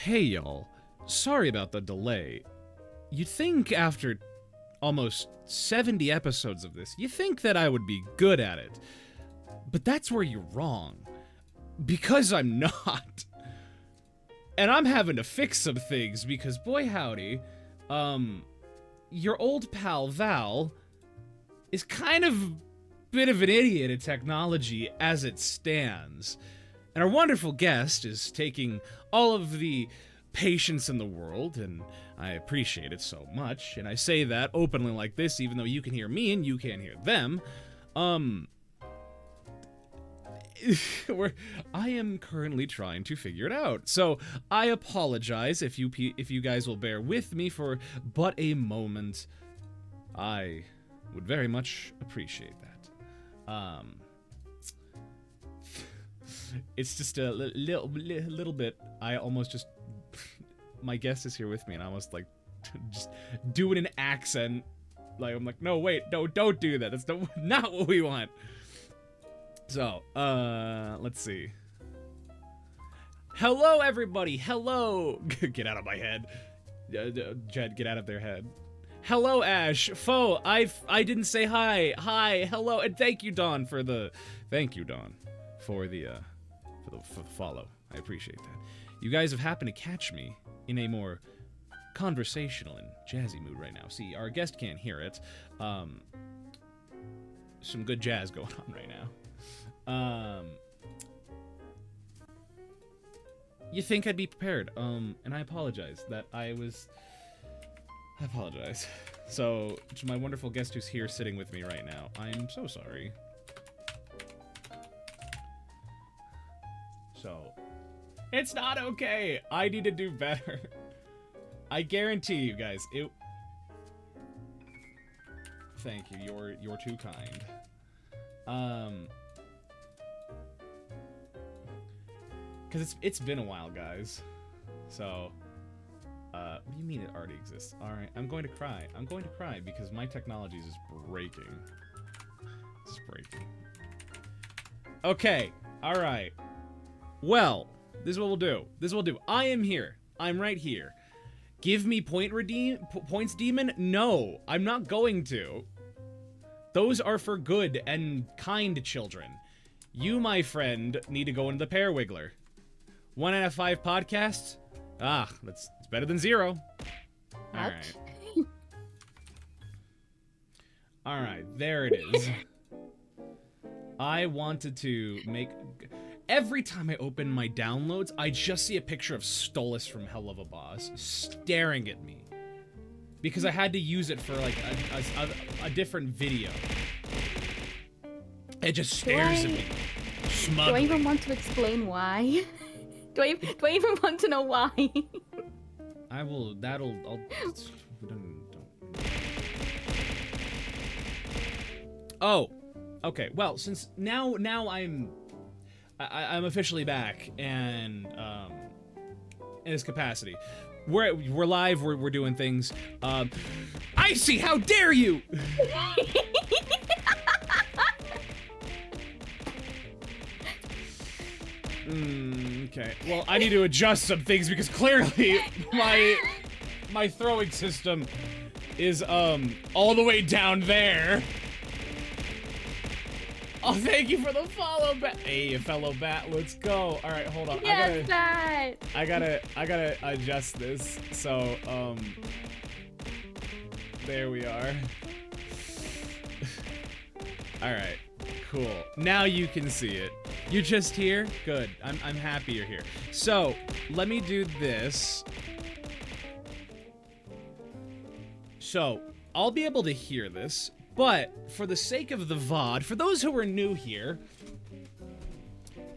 Hey y'all, sorry about the delay. You'd think after almost 70 episodes of this, you think that I would be good at it. But that's where you're wrong. Because I'm not. And I'm having to fix some things because, boy howdy, your old pal Val is kind of a bit of an idiot at technology as it stands. And our wonderful guest is taking all of the patience in the world, and I appreciate it so much, and I say that openly like this, even though you can hear me and you can't hear them. I am currently trying to figure it out, so I apologize if you guys will bear with me for but a moment. I would very much appreciate that. It's just a little bit. I almost just. My guest is here with me, and I almost like just doing an accent. Like I'm like, no, wait, no, don't do that. That's not what we want. So, let's see. Hello, everybody. Hello. Get out of my head. Jed, get out of their head. Hello, Ash. Foe, I didn't say hi. Hi, hello, and thank you, Dawn, for the follow. I appreciate that. You guys have happened to catch me in a more conversational and jazzy mood right now. See, our guest can't hear it. Some good jazz going on right now. You think I'd be prepared, and I apologize that I apologize. So, to my wonderful guest who's here sitting with me right now, I'm so sorry. So, it's not okay. I need to do better. I guarantee you guys, thank you, you're too kind. Cause it's been a while, guys. So, what do you mean it already exists? Alright, I'm going to cry. I'm going to cry because my technology is just breaking. It's breaking. Okay, alright. Well, this is what we'll do. This is what we'll do. I am here. I'm right here. Give me points, demon? No, I'm not going to. Those are for good and kind children. You, my friend, need to go into the Pear Wiggler. 1 out of 5 podcasts? Ah, it's better than 0. Alright. Alright, there it is. I wanted to make... Every time I open my downloads, I just see a picture of Stolas from Hell of a Boss staring at me. Because I had to use it for, like, a different video. It just stares at me. Smugly. Do I even want to explain why? Do I even want to know why? I'll... Don't. Oh! Okay, well, since now I'm officially back, and in this capacity, we're live. We're doing things. Icy, how dare you! Okay. Well, I need to adjust some things because clearly my throwing system is all the way down there. Oh, thank you for the follow, Bat. Hey, fellow Bat, let's go. All right, hold on. Yes, Bat. I gotta adjust this. So, there we are. All right, cool. Now you can see it. You're just here? Good. I'm happy you're here. So, let me do this. So, I'll be able to hear this. But, for the sake of the VOD, for those who are new here,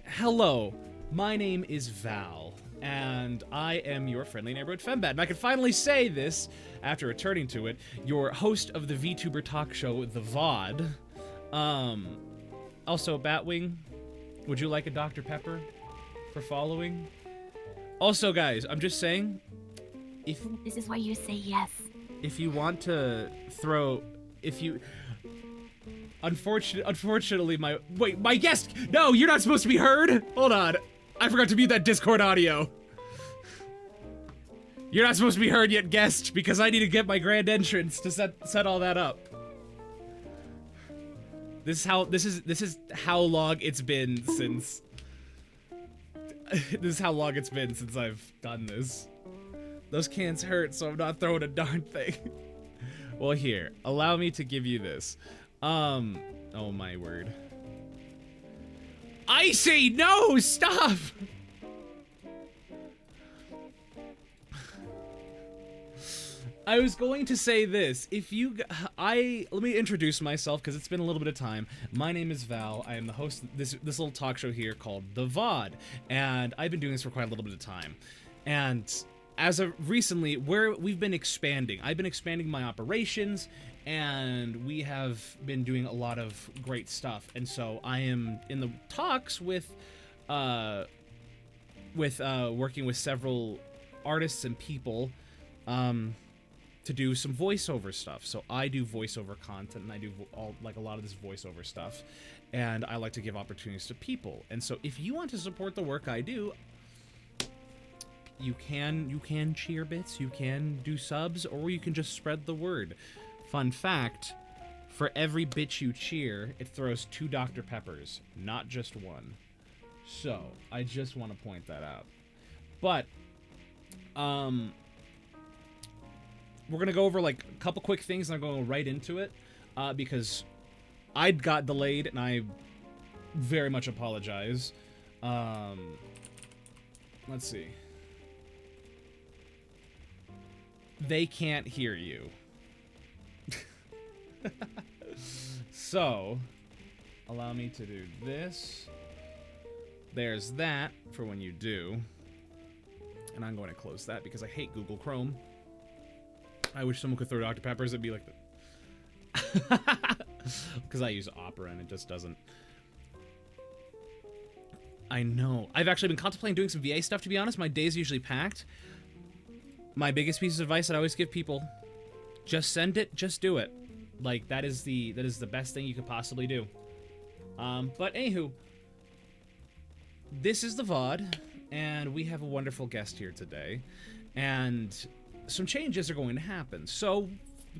hello, my name is Val, and I am your friendly neighborhood fembat. And I can finally say this, after returning to it, your host of the VTuber talk show, the VOD. Also, Batwing, would you like a Dr. Pepper for following? Also, guys, I'm just saying, if... This is why you say yes. If you want to throw... If you... Unfortunately, my guest! No, you're not supposed to be heard! Hold on. I forgot to mute that Discord audio. You're not supposed to be heard yet, guest, because I need to get my grand entrance to set all that up. This is how long it's been since this is how long it's been since I've done this. Those cans hurt, so I'm not throwing a darn thing. Well, here, allow me to give you this. Oh my word. I say no, stop! I was going to say this. If you, let me introduce myself because it's been a little bit of time. My name is Val. I am the host of this little talk show here called The VOD, and I've been doing this for quite a little bit of time. And as of recently, we've been expanding. I've been expanding my operations, and we have been doing a lot of great stuff. And so I am in the talks with working with several artists and people, to do some voiceover stuff. So I do voiceover content, and I do a lot of this voiceover stuff, and I like to give opportunities to people. And so if you want to support the work I do, you can cheer bits, you can do subs, or you can just spread the word. Fun fact, for every bit you cheer, it throws 2 Dr. Peppers, not just 1. So I just want to point that out. But we're gonna go over like a couple quick things, and I'm going right into it because I got delayed, and I very much apologize. Let's see. They can't hear you. So, allow me to do this. There's that for when you do. And I'm going to close that because I hate Google Chrome. I wish someone could throw Dr. Peppers. It'd be like that. Because I use Opera and it just doesn't. I know. I've actually been contemplating doing some VA stuff, to be honest. My day's usually packed. My biggest piece of advice that I always give people, just send it, just do it. Like, that is the best thing you could possibly do. But anywho, this is the VOD, and we have a wonderful guest here today. And some changes are going to happen. So,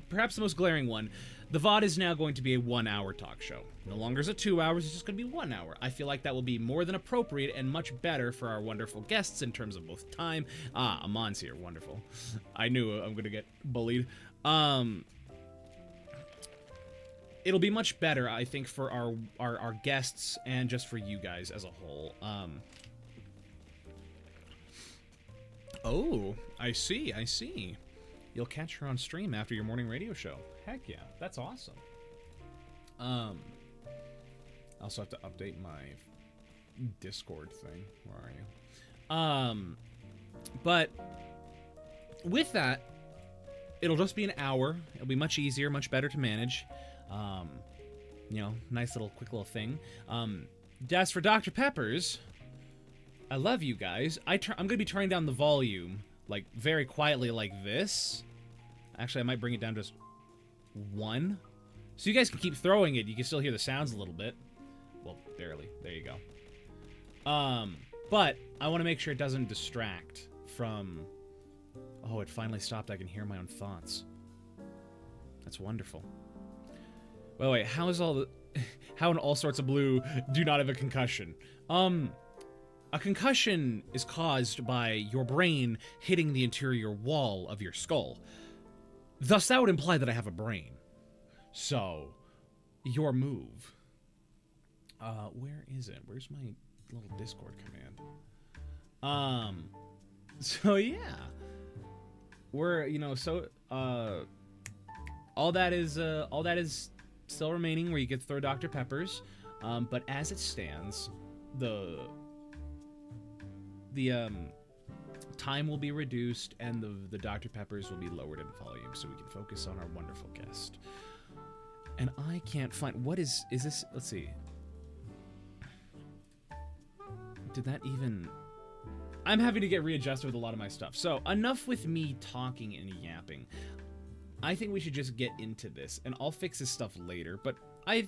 perhaps the most glaring one, the VOD is now going to be a 1-hour talk show. No longer is it 2 hours, it's just going to be 1 hour. I feel like that will be more than appropriate and much better for our wonderful guests in terms of both time. Ah, Amon's here, wonderful. I knew I'm going to get bullied. It'll be much better, I think, for our guests and just for you guys as a whole. Oh, I see. You'll catch her on stream after your morning radio show. Heck yeah, that's awesome. I also have to update my Discord thing. Where are you? But with that, it'll just be an hour. It'll be much easier, much better to manage. You know, nice little, quick little thing. As for Dr. Peppers, I love you guys. I'm gonna be turning down the volume, like, very quietly like this. Actually, I might bring it down to just 1. So you guys can keep throwing it. You can still hear the sounds a little bit. Well, barely. There you go. But I want to make sure it doesn't distract from... Oh, it finally stopped. I can hear my own thoughts. That's wonderful. Wait, how is all the... How in all sorts of blue do not have a concussion? A concussion is caused by your brain hitting the interior wall of your skull. Thus, that would imply that I have a brain. So, your move. Where is it? Where's my little Discord command? So yeah. We're, you know, so, all that is still remaining where you get to throw Dr. Peppers. But as it stands, the time will be reduced and the Dr. Peppers will be lowered in volume so we can focus on our wonderful guest. And I can't find... What is this? Let's see. Did that even... I'm having to get readjusted with a lot of my stuff. So, enough with me talking and yapping. I think we should just get into this, and I'll fix this stuff later, but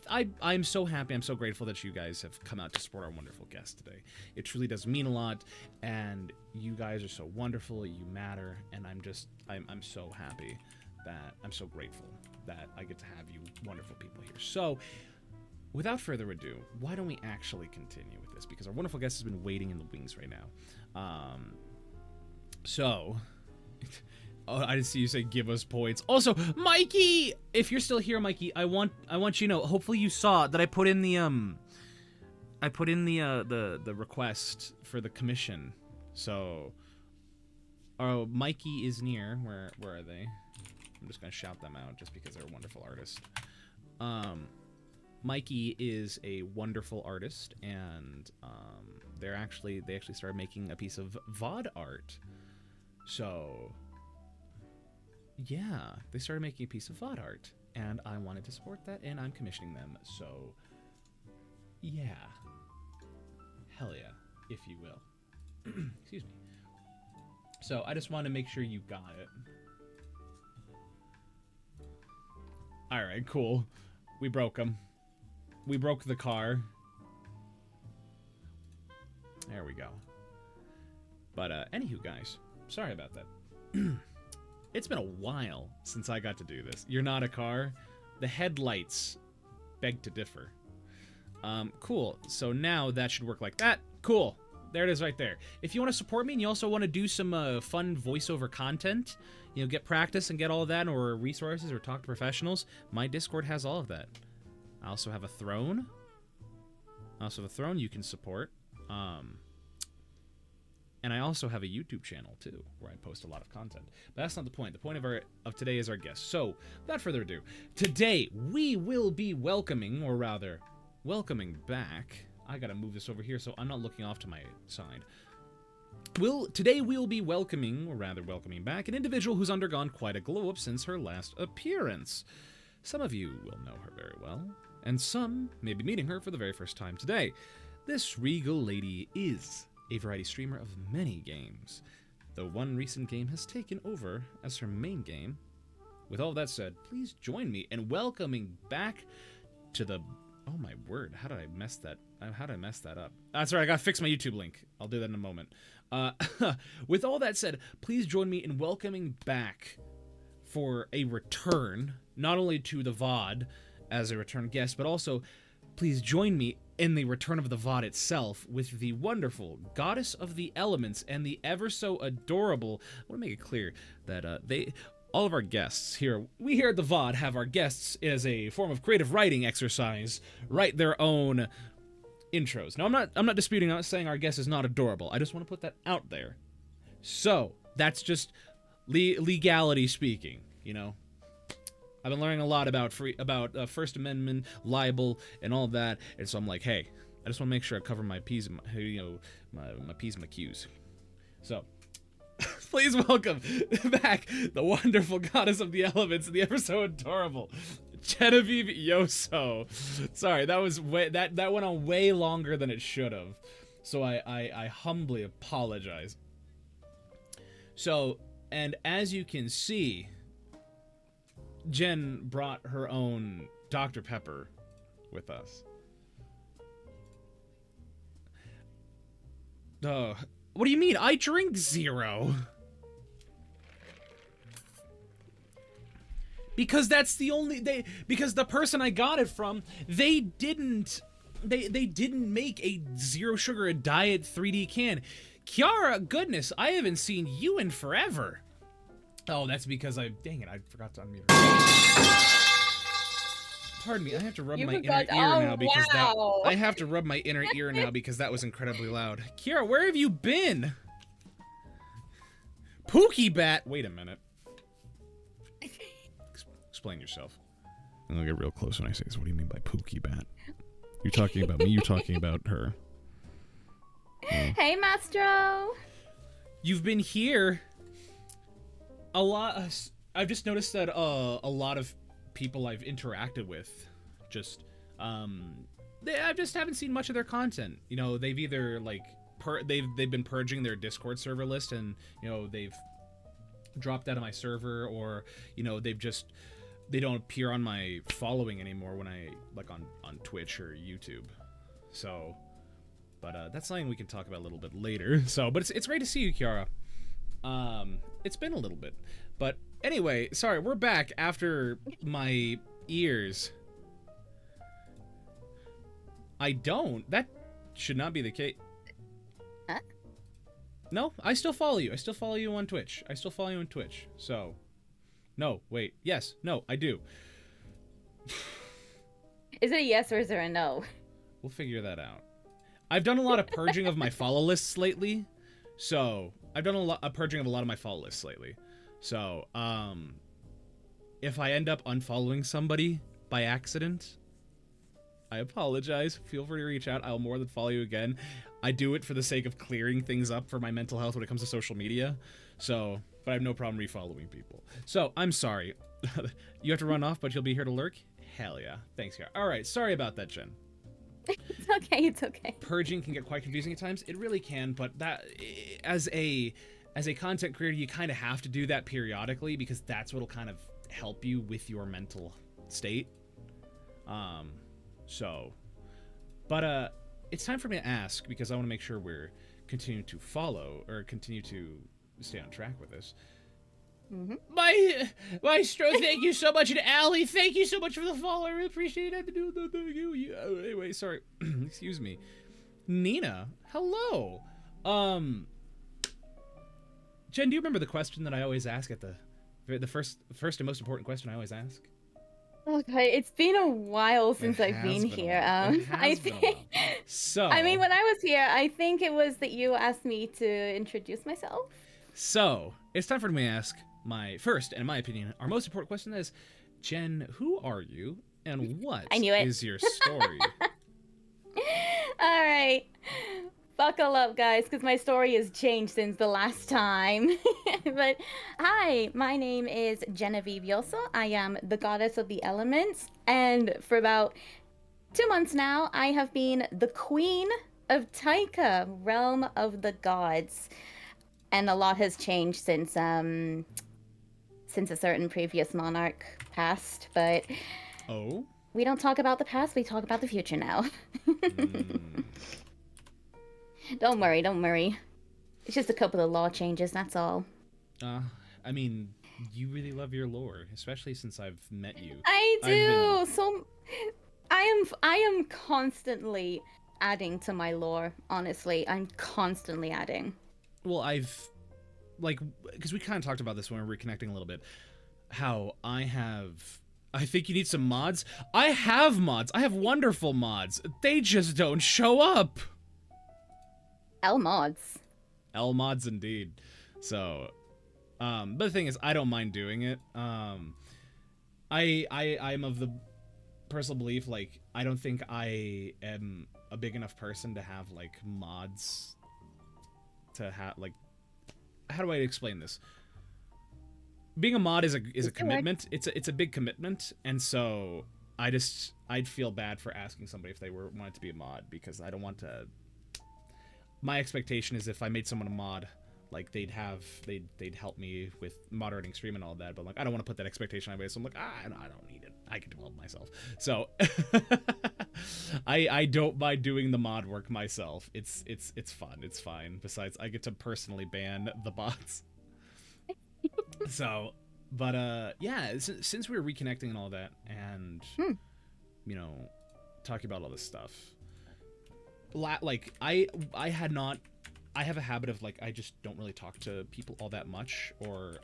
I'm so happy. I'm so grateful that you guys have come out to support our wonderful guest today. It truly does mean a lot, and you guys are so wonderful. You matter, and I'm so happy that I'm so grateful that I get to have you wonderful people here. So, without further ado, why don't we actually continue with this? Because our wonderful guest has been waiting in the wings right now. So, oh, I didn't see you say give us points. Also, Mikey, if you're still here, Mikey, I want you to know. Hopefully, you saw that I put in the the request for the commission. So, oh, Mikey is near. Where are they? I'm just gonna shout them out just because they're a wonderful artist. Mikey is a wonderful artist, and they actually started making a piece of VOD art. So, yeah, they started making a piece of VOD art, and I wanted to support that, and I'm commissioning them. So, yeah, hell yeah, if you will. Excuse me. So I just want to make sure you got it. All right, cool. We broke them. We broke the car. There we go. But anywho, guys, sorry about that. It's been a while since I got to do this. You're not a car. The headlights beg to differ. Cool. So now that should work like that. Cool. There it is right there. If you want to support me and you also want to do some fun voiceover content, you know, get practice and get all of that, or resources, or talk to professionals, my Discord has all of that. I also have a throne. You can support. And I also have a YouTube channel, too, where I post a lot of content. But that's not the point. The point of today is our guest. So, without further ado, today we will be welcoming, or rather, welcoming back. I gotta move this over here so I'm not looking off to my side. Today we'll be welcoming, or rather welcoming back, an individual who's undergone quite a glow-up since her last appearance. Some of you will know her very well, and some may be meeting her for the very first time today. This regal lady is a variety streamer of many games, though one recent game has taken over as her main game. With all that said, please join me in welcoming back to the... Oh my word, how did I mess that up? That's right, I gotta fix my YouTube link. I'll do that in a moment. With all that said, please join me in welcoming back for a return, not only to the VOD as a return guest, but also please join me in the return of the VOD itself with the wonderful goddess of the elements and the ever so adorable... I want to make it clear that all of our guests here, we here at the VOD have our guests as a form of creative writing exercise, write their own intros. Now, I'm not disputing, I'm not saying our guest is not adorable. I just want to put that out there. So, that's just legality speaking, you know? I've been learning a lot about First Amendment, libel, and all that, and so I'm like, hey, I just want to make sure I cover my P's and my P's and my Q's. So, please welcome back the wonderful goddess of the elements and the ever so adorable Genevieve Yoso. Sorry, that was that went on way longer than it should have. So I humbly apologize. So, and as you can see, Jen brought her own Dr. Pepper with us. What do you mean? I drink zero. Because that's the only because the person I got it from, they didn't make a zero sugar a diet 3D can. Kiara, goodness, I haven't seen you in forever. Oh, that's because dang it, I forgot to unmute her. Pardon me, I have to rub my inner ear now because I have to rub my inner ear now because that was incredibly loud. Kiara, where have you been? Pookie Bat. Wait a minute. Explain yourself. I'm gonna get real close when I say this. What do you mean by Pookie Bat? You're talking about me, you're talking about her. Hey, Mastro. You've been here a lot. I've just noticed that a lot of people I've interacted with just I just haven't seen much of their content. You know, they've either like they've been purging their Discord server list, and you know they've dropped out of my server, or you know they've just they don't appear on my following anymore when I like on Twitch or YouTube. So, but that's something we can talk about a little bit later. So, but it's great to see you, Kiara. It's been a little bit, but anyway, sorry, we're back after my ears. I don't. That should not be the case. Huh? No, I still follow you. I still follow you on Twitch. So, no, wait. Yes, no, I do. Is it a yes or is it a no? We'll figure that out. I've done a lot of purging of my follow lists lately. So, I've done a purging of a lot of my follow lists lately. So, if I end up unfollowing somebody by accident, I apologize. Feel free to reach out. I'll more than follow you again. I do it for the sake of clearing things up for my mental health when it comes to social media. So, but I have no problem refollowing people. So, I'm sorry. You have to run off, but you'll be here to lurk? Hell yeah. Thanks, Kiara. All right, sorry about that, Jen. It's okay. Purging can get quite confusing at times. It really can, but that as a content creator, you kind of have to do that periodically because that's what'll kind of help you with your mental state. So, but it's time for me to ask because I want to make sure we're continuing to follow or continue to stay on track with this. Mm-hmm. Maestro, thank you so much, and Allie, thank you so much for the follow. I really appreciate it. Thank you. Anyway, sorry. Excuse me. Nina, hello. Jen, do you remember the question that I always ask at the first and most important question I always ask? Okay, it's been a while since I've been here. I think. So. I mean, when I was here, I think it was that you asked me to introduce myself. So it's time for me to ask my first, and in my opinion, our most important question is, Jen, who are you, and what is your story? All right. Buckle up, guys, because my story has changed since the last time. But hi, my name is Genevieve Yoso. I am the goddess of the elements, and for about 2 months now, I have been the queen of Taika, realm of the gods. And a lot has changed since a certain previous monarch passed, but we don't talk about the past, we talk about the future now. Don't worry. It's just a couple of law changes, that's all. I mean, you really love your lore, especially since I've met you. I do. So I am constantly adding to my lore, honestly. I'm constantly adding. Well, because we kind of talked about this when we were reconnecting a little bit, how I think you need some mods. I have mods. I have wonderful mods. They just don't show up. L mods. L mods indeed. So, but the thing is, I don't mind doing it. I'm of the personal belief, like, I don't think I am a big enough person to have, like, mods to have, like, how do I explain this? Being a mod is a commitment. It's a big commitment, and so I'd feel bad for asking somebody if they wanted to be a mod, because I don't want to. My expectation is if I made someone a mod, like they'd help me with moderating stream and all that, but like I don't want to put that expectation on anybody, so I'm like, I don't need it. I can do it myself. So I don't mind doing the mod work myself. It's fun. It's fine. Besides, I get to personally ban the bots. So, but yeah, since we were reconnecting and all that, and you know, talking about all this stuff, like I have a habit of, like, I just don't really talk to people all that much, or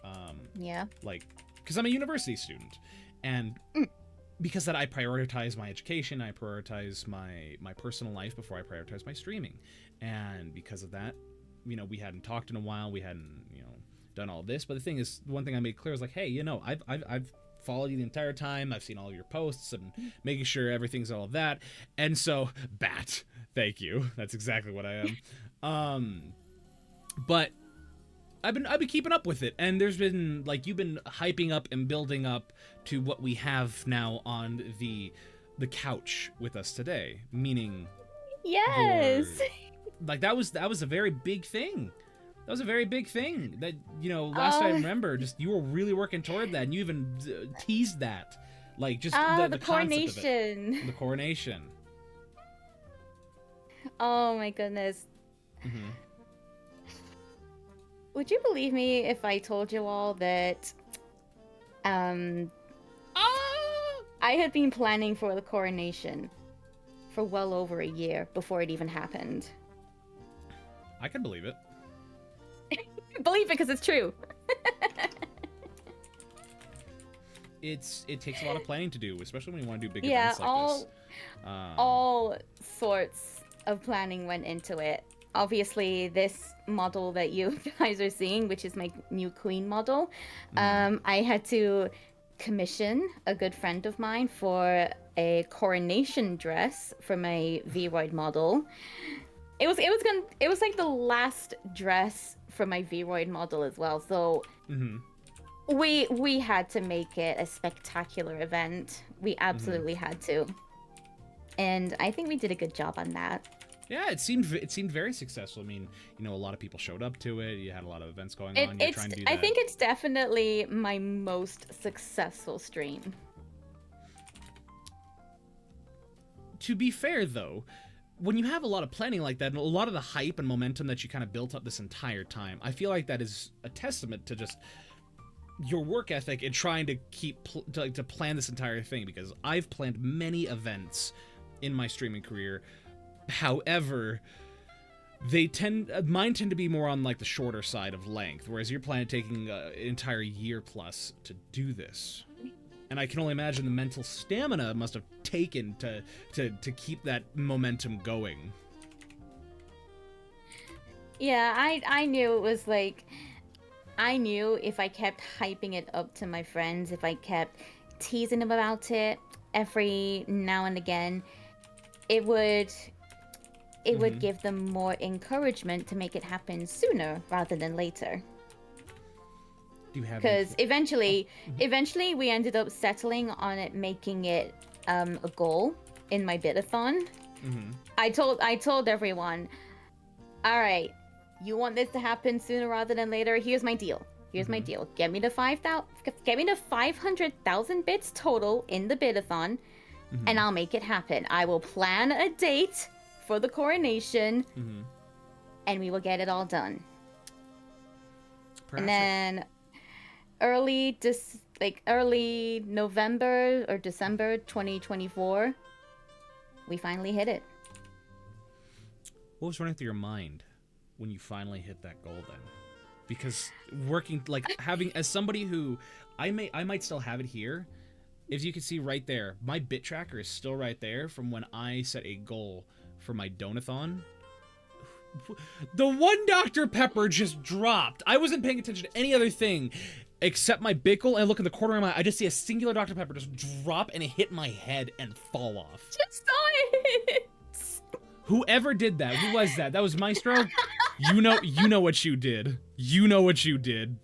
like, because I'm a university student, and because that I prioritize my education, I prioritize my personal life before I prioritize my streaming, and because of that, you know, we hadn't talked in a while, we hadn't, you know, done all this. But the thing is, one thing I made clear is like, hey, you know, I've followed you the entire time, I've seen all your posts and making sure everything's all of that, and so bat, thank you, that's exactly what I am. But I've been keeping up with it, and there's been, like, you've been hyping up and building up to what we have now on the couch with us today, meaning yes, like that was a very big thing. That was a very big thing. That, last I remember, just you were really working toward that, and you even teased that, like just the concept of it. The coronation. Oh my goodness. Mm-hmm. Would you believe me if I told you all that I had been planning for the coronation for well over a year before it even happened? I can believe it. Believe it because it's true. It takes a lot of planning to do, especially when you want to do big events like this. All sorts of planning went into it. Obviously, this model that you guys are seeing, which is my new queen model, I had to commission a good friend of mine for a coronation dress for my Vroid model. It was like the last dress for my Vroid model as well. So we had to make it a spectacular event. We absolutely had to, and I think we did a good job on that. Yeah, it seemed very successful. I mean, a lot of people showed up to it. You had a lot of events going on. You're trying to do that. I think it's definitely my most successful stream. To be fair, though, when you have a lot of planning like that, and a lot of the hype and momentum that you kind of built up this entire time, I feel like that is a testament to just your work ethic and trying to to plan this entire thing, because I've planned many events in my streaming career. However, mine tend to be more on like the shorter side of length, whereas you're planning taking an entire year plus to do this. And I can only imagine the mental stamina must have taken to keep that momentum going. Yeah, I knew it was like, I knew if I kept hyping it up to my friends, if I kept teasing them about it every now and again, it would give them more encouragement to make it happen sooner rather than later. Because eventually we ended up settling on it, making it a goal in my bidathon. I told everyone, all right, you want this to happen sooner rather than later? Here's my deal. My deal. Get me to 500,000 bits total in the bidathon, and I'll make it happen. I will plan a date for the coronation, and we will get it all done. Perfect. And then early November or December 2024, we finally hit it. What was running through your mind when you finally hit that goal then? Because working, like, having, as somebody who, I might still have it here, as you can see right there, my bit tracker is still right there from when I set a goal for my donathon. The one Dr. Pepper just dropped. I wasn't paying attention to any other thing except my bit goal, and I look in the corner of my eye, I just see a singular Dr. Pepper just drop and hit my head and fall off. Just saw it! Whoever did that, who was that? That was Maestro? You know what you did. You know what you did.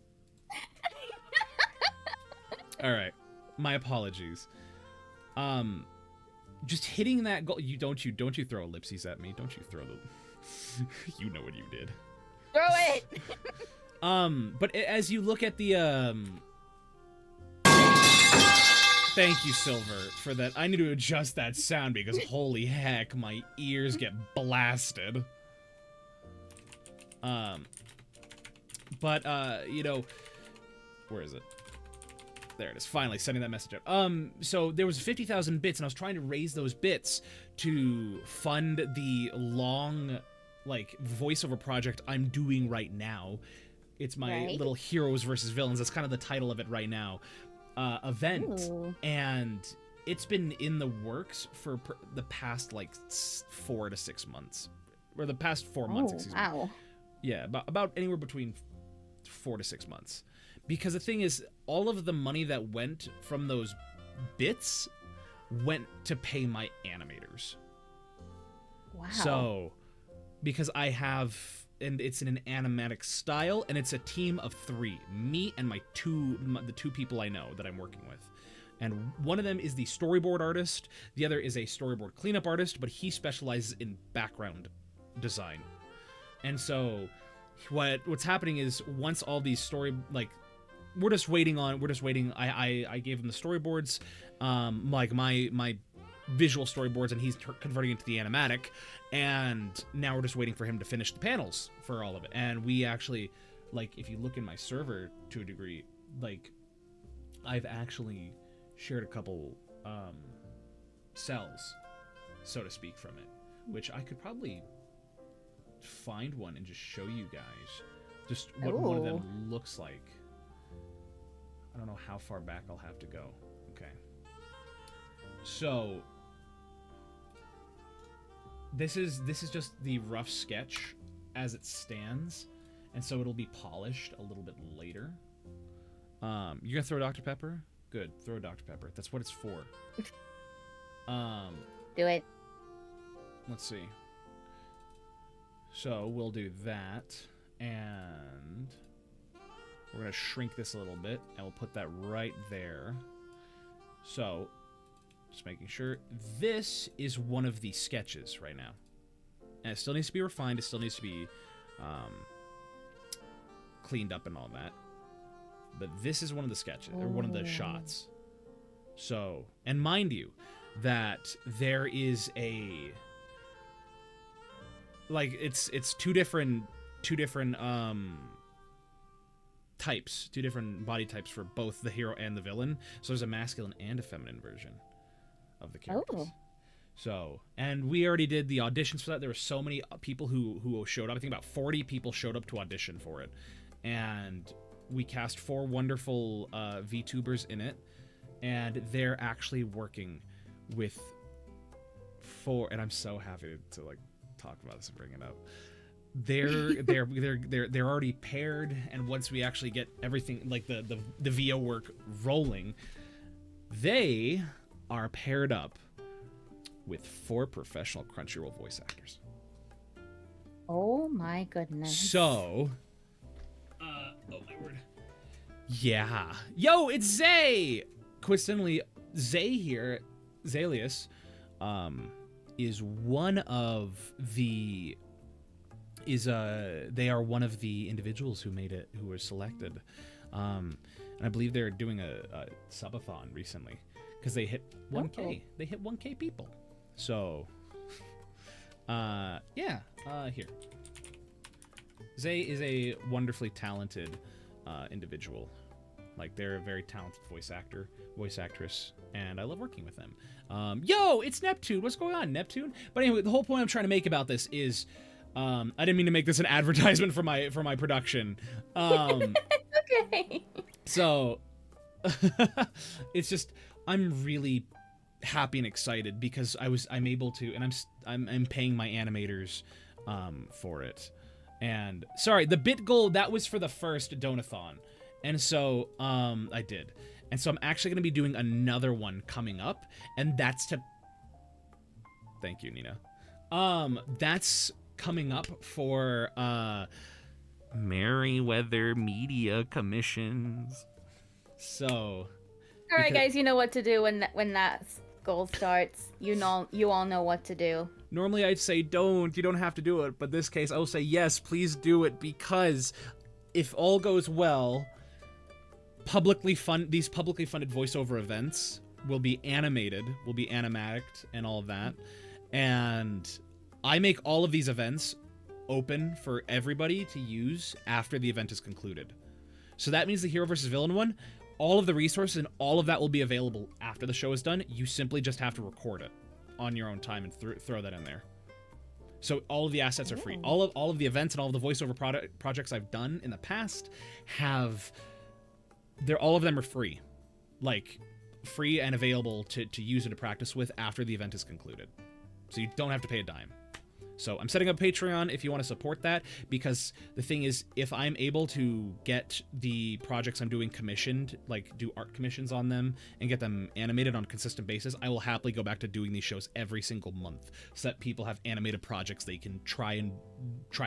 Alright. My apologies. Just hitting that goal. Don't you throw ellipses at me. Don't you throw the... You know what you did. Throw it! But as you look at the, Thank you, Silver, for that. I need to adjust that sound because holy heck, my ears get blasted. Where is it? There it is, finally sending that message out. So there was 50,000 bits, and I was trying to raise those bits to fund the long, like, voiceover project I'm doing right now. It's my little Heroes versus Villains. That's kind of the title of it right now. Event. Ooh. And it's been in the works for the past, like, 4 to 6 months. Or the past 4 months, excuse me. Wow. Yeah, about anywhere between 4 to 6 months. Because the thing is, all of the money that went from those bits went to pay my animators. Wow. So, because I have, and it's in an animatic style, and it's a team of 3. Me and the 2 people I know that I'm working with. And one of them is the storyboard artist, the other is a storyboard cleanup artist, but he specializes in background design. And so, what's happening is once all these we're just waiting. I gave him the storyboards, like my visual storyboards, and he's converting it to the animatic, and now we're just waiting for him to finish the panels for all of it. And we actually, like, if you look in my server to a degree, like, I've actually shared a couple cells, so to speak, from it, which I could probably find one and just show you guys just what one of them looks like. I don't know how far back I'll have to go. Okay. So this is just the rough sketch as it stands, and so it'll be polished a little bit later. You're gonna throw Dr. Pepper? Good, throw Dr. Pepper. That's what it's for. Do it. Let's see. So we'll do that, and we're going to shrink this a little bit, and we'll put that right there. So, just making sure. This is one of the sketches right now. And it still needs to be refined. It still needs to be cleaned up and all that. But this is one of the sketches, or one of the shots. So, and mind you, that there is a... Like, it's two different types, two different body types for both the hero and the villain. So there's a masculine and a feminine version of the characters. Oh. So, and we already did the auditions for that. There were so many people who showed up. I think about 40 people showed up to audition for it. And we cast 4 wonderful VTubers in it. And they're actually working with 4, and I'm so happy to like talk about this and bring it up. They're already paired, and once we actually get everything like the VO work rolling, they are paired up with 4 professional Crunchyroll voice actors. Oh my goodness. So, oh my word. Yeah. Yo, it's Zay! Coincidentally, Zay here, Zalius, is one of the... they are one of the individuals who made it, who were selected. And I believe they're doing a subathon recently, because they hit 1K. Oh. They hit 1K people. So, yeah, here. Zay is a wonderfully talented individual. Like, they're a very talented voice actress, and I love working with them. Yo, it's Neptune. What's going on, Neptune? But anyway, the whole point I'm trying to make about this is, I didn't mean to make this an advertisement for my production. Okay. So, it's just, I'm really happy and excited because I'm able to, and I'm paying my animators for it. And sorry, the bit goal, that was for the first Donathon. And so, I did. And so I'm actually going to be doing another one coming up, and that's to... Thank you, Nina. That's coming up for, Merryweather Media Commissions. So... All right, guys, you know what to do when that goal starts. You all know what to do. Normally I'd say you don't have to do it, but this case I will say yes, please do it, because if all goes well... these publicly funded voiceover events will be animated, will be animatic and all of that. And I make all of these events open for everybody to use after the event is concluded. So that means the hero versus villain one, all of the resources and all of that will be available after the show is done. You simply just have to record it on your own time and throw that in there. So all of the assets are free. All of the events and all of the voiceover projects I've done in the past have... all of them are free, like free and available to use and to practice with after the event is concluded. So you don't have to pay a dime. So I'm setting up Patreon if you want to support that, because the thing is, if I'm able to get the projects I'm doing commissioned, like do art commissions on them and get them animated on a consistent basis, I will happily go back to doing these shows every single month so that people have animated projects they can try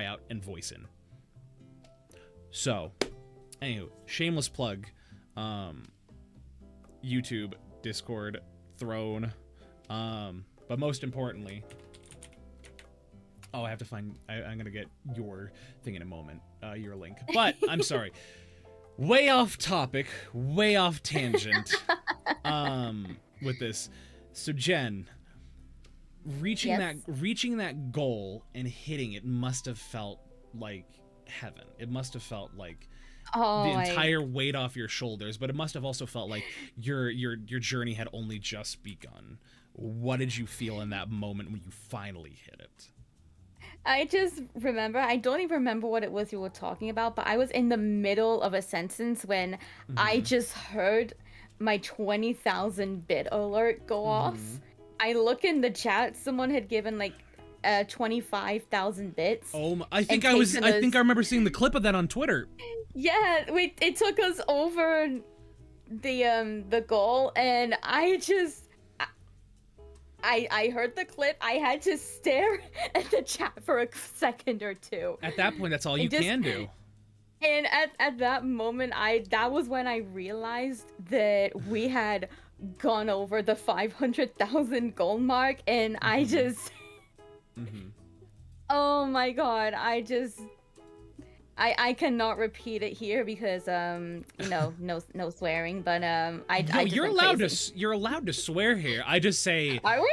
out and voice in. So, anyway, shameless plug. YouTube, Discord, Throne, but most importantly, Oh, I have to find. I'm gonna get your thing in a moment. Your link. But I'm sorry. Way off topic. Way off tangent. With this. So Jen, reaching Yes. that goal and hitting it must have felt like heaven. It must have felt like the entire weight off your shoulders, but it must have also felt like your journey had only just begun. What did you feel in that moment when you finally hit it? I just remember, I don't even remember what it was you were talking about, but I was in the middle of a sentence when I just heard my 20,000 bit alert go off. I look in the chat, someone had given like 25,000 bits. Oh, I think I remember seeing the clip of that on Twitter. Yeah, it took us over the goal, and I heard the clip. I had to stare at the chat for a second or two. At that point, that's all you can do. And at that moment, that was when I realized that we had gone over the 500,000 goal mark, and I just... Oh my god, I cannot repeat it here because no swearing, but you're allowed to swear here. I just say, are we?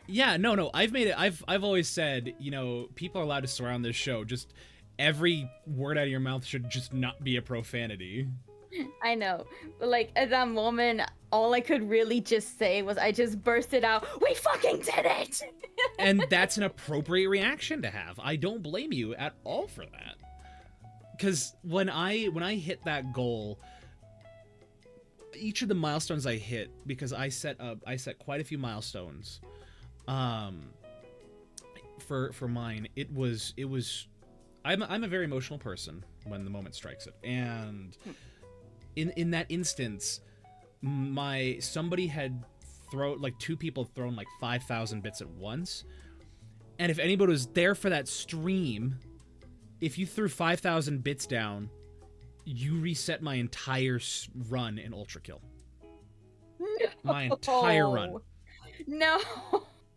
Yeah, no. I've always said, people are allowed to swear on this show. Just every word out of your mouth should just not be a profanity. I know, but like at that moment, all I could really just say was I just bursted out, "We fucking did it!" And that's an appropriate reaction to have. I don't blame you at all for that. Because when I hit that goal, each of the milestones I hit, because I set quite a few milestones, for mine, it was I'm a very emotional person when the moment strikes it, and in that instance, somebody had two people had thrown like 5,000 bits at once, and if anybody was there for that stream, if you threw 5,000 bits down, you reset my entire run in Ultra Kill. My entire run. No.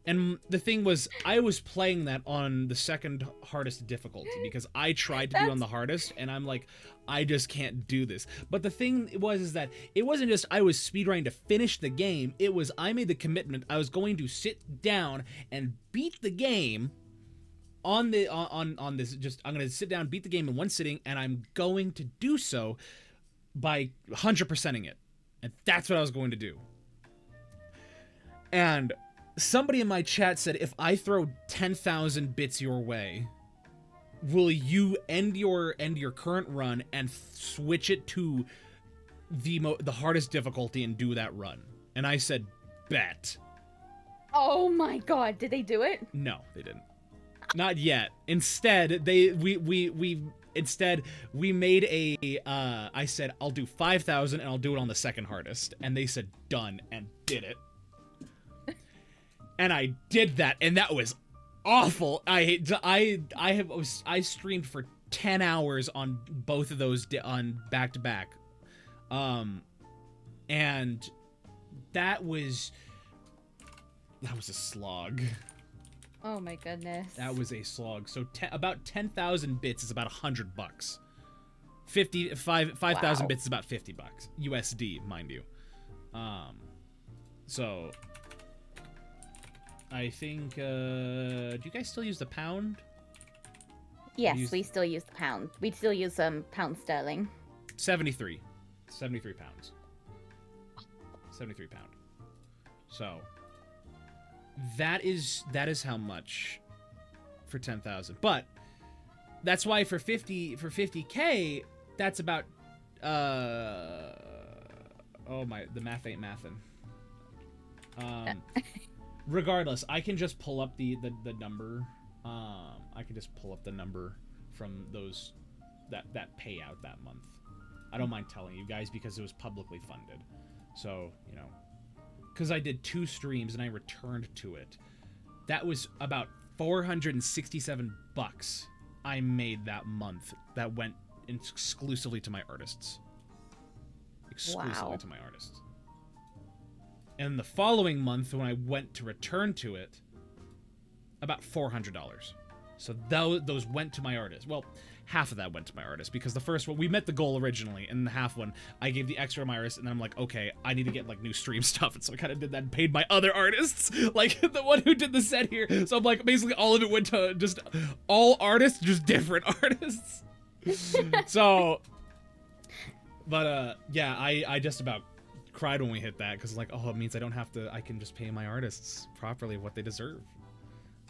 And the thing was, I was playing that on the second hardest difficulty because I tried to do on the hardest, and I'm like, I just can't do this. But the thing is that it wasn't just I was speedrunning to finish the game. It was I made the commitment I was going to sit down and beat the game on this. I'm going to sit down, beat the game in one sitting, and I'm going to do so by 100%ing it. And that's what I was going to do. And somebody in my chat said, if I throw 10,000 bits your way, will you end your current run and switch it to the hardest difficulty and do that run? And I said, bet. Oh my god, did they do it? No, they didn't. Not yet. Instead, we made a I said I'll do 5,000 and I'll do it on the second hardest, and they said done and did it. And I did that, and that was awful. I streamed for 10 hours on both of those on back to back, and that was a slog. Oh my goodness. That was a slog. So about 10,000 bits is about $100. 5,000 bits is about $50 USD, mind you. So I think, do you guys still use the pound? Yes, we still use the pound. We still use pound sterling. 73 pounds. 73 pound. So that is how much for 10,000. But that's why for 50K, that's about the math ain't mathin'. Regardless, I can just pull up the number. I can just pull up the number from those that payout that month. I don't mind telling you guys because it was publicly funded. So, because I did 2 streams and I returned to it, that was about $467 I made that month that went exclusively to my artists. Exclusively to my artists. And the following month, when I went to return to it, about $400. So those went to my artist. Well, half of that went to my artist because the first one, we met the goal originally, and the half one, I gave the extra to my artist, and then I'm like, okay, I need to get like new stream stuff, and so I kind of did that and paid my other artists, like the one who did the set here. So I'm like, basically all of it went to just all artists, just different artists. So, but yeah, I just about cried when we hit that because like, oh, it means I don't have to. I can just pay my artists properly what they deserve.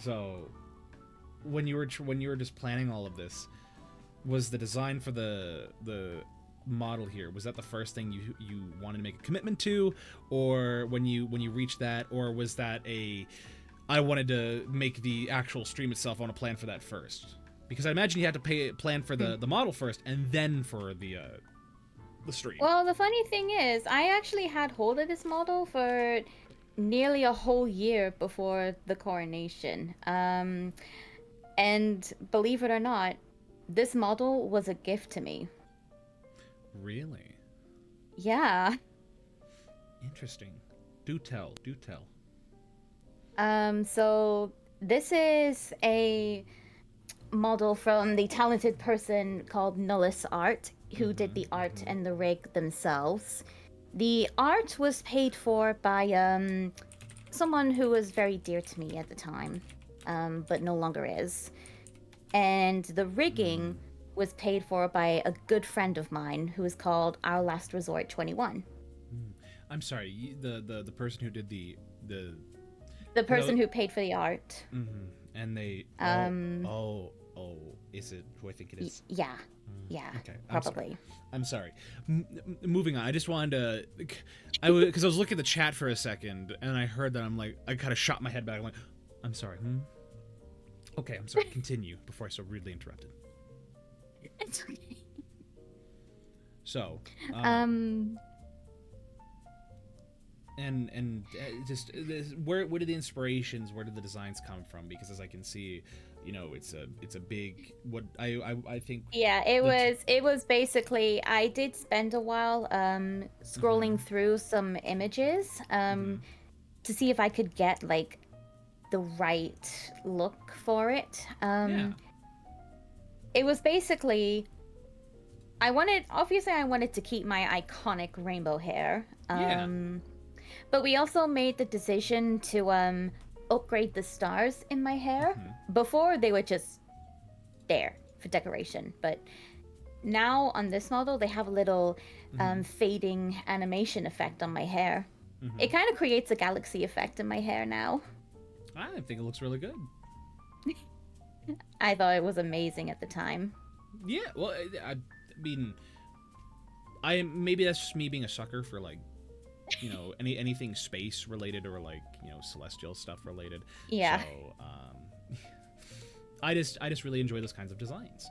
So, when you were just planning all of this, was the design for the model here, was that the first thing you wanted to make a commitment to, or when you reached that, or was that I wanted to make the actual stream itself, I want to plan for that first? Because I imagine you had to plan for the model first and then for the stream. Well, the funny thing is, I actually had hold of this model for nearly a whole year before the coronation. And believe it or not, this model was a gift to me. Really? Yeah. Interesting. Do tell. So this is a model from the talented person called Nullis Art, who did the art and the rig themselves. The art was paid for by someone who was very dear to me at the time, but no longer is. And the rigging was paid for by a good friend of mine who is called Our Last Resort 21. I'm sorry, the person who did the person who paid for the art. And they is it who I think it is? Yeah. Okay, probably. I'm sorry. Moving on. I just wanted to, because I was looking at the chat for a second and I heard that. I'm like, I kind of shot my head back. I'm like, I'm sorry. Okay, I'm sorry. Continue before I so rudely interrupted. It's okay. So, just where did the inspirations, where did the designs come from? Because as I can see, it's a big, what I think. Yeah, it was basically, I did spend a while scrolling through some images to see if I could get like the right look for it. It was basically, I wanted to keep my iconic rainbow hair. But we also made the decision to upgrade the stars in my hair. Before, they were just there for decoration, but now on this model they have a little fading animation effect on my hair. It kind of creates a galaxy effect in my hair now. I think it looks really good. I thought it was amazing at the time. Yeah, well, I mean, maybe that's just me being a sucker for like, anything space related or like, celestial stuff related. Yeah. So, I just really enjoy those kinds of designs.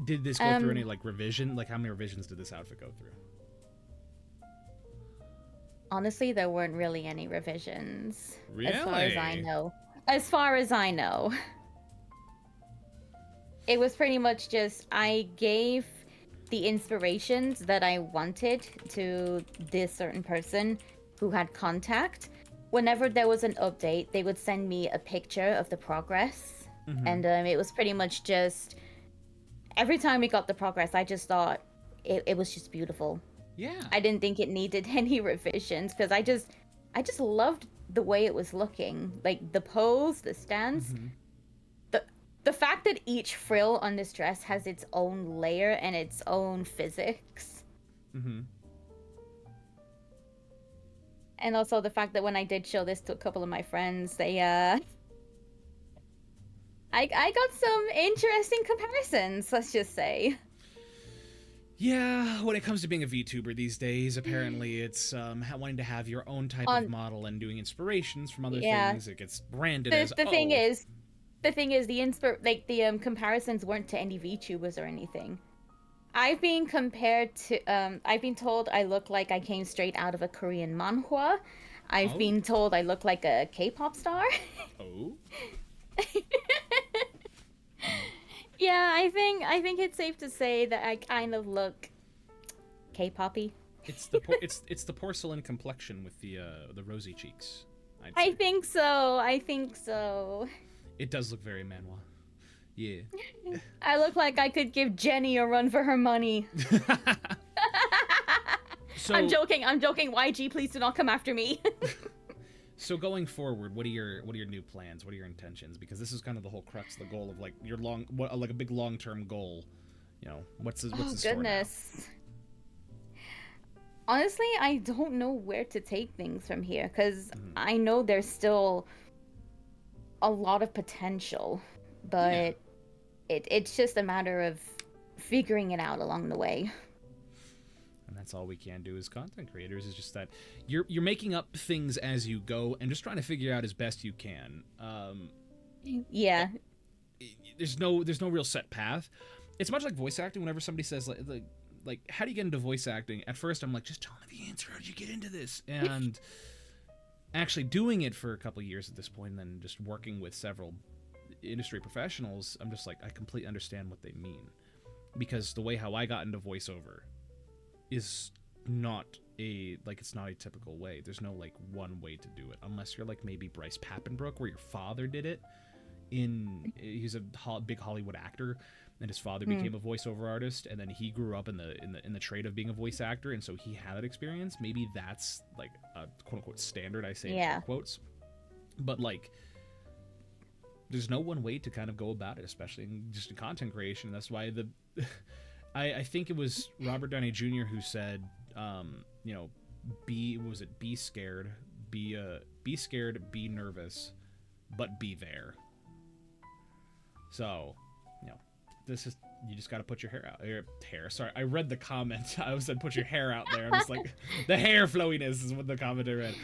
Did this go through any like revision? Like, how many revisions did this outfit go through? Honestly, there weren't really any revisions. Really? As far as I know. It was pretty much just, I gave the inspirations that I wanted to this certain person who had contact. Whenever there was an update, they would send me a picture of the progress. And it was pretty much just, every time we got the progress, I just thought it was just beautiful. Yeah. I didn't think it needed any revisions because I just loved the way it was looking. Like the pose, the stance. The fact that each frill on this dress has its own layer and its own physics. And also the fact that when I did show this to a couple of my friends, they I got some interesting comparisons, let's just say. Yeah, when it comes to being a VTuber these days, apparently it's wanting to have your own type of model and doing inspirations from other things. It gets branded as the thing is, the comparisons weren't to any VTubers or anything. I've been told I look like I came straight out of a Korean manhwa. I've been told I look like a K-pop star. Yeah, I think it's safe to say that I kind of look K-poppy. It's the porcelain complexion with the rosy cheeks. I think so. It does look very manhwa. Yeah. I look like I could give Jenny a run for her money. So, I'm joking. YG, please do not come after me. So going forward, what are your new plans? What are your intentions? Because this is kind of the whole crux, the goal of like your like a big long-term goal. You know, what's the store goodness. Honestly, I don't know where to take things from here because I know there's still a lot of potential, but it's just a matter of figuring it out along the way. And that's all we can do as content creators, is just that you're making up things as you go and just trying to figure out as best you can. Yeah. There's no real set path. It's much like voice acting. Whenever somebody says like how do you get into voice acting? At first I'm like, just tell me the answer. How did you get into this? And actually doing it for a couple years at this point, and then just working with several industry professionals, I'm just like, I completely understand what they mean. Because the way how I got into voiceover is not it's not a typical way. There's no like one way to do it, unless you're like maybe Bryce Papenbrook, where your father did it. He's a big Hollywood actor, and his father became a voiceover artist, and then he grew up in the trade of being a voice actor, and so he had that experience. Maybe that's like a quote unquote standard. I say in quotes, but like, there's no one way to kind of go about it, especially in content creation. That's why I think it was Robert Downey Jr. who said, you know, be scared, be scared, be nervous, but be there. So, you know, you just got to put your hair. Sorry, I read the comment. I said put your hair out there. I'm just like, the hair flowiness is what the comment I read.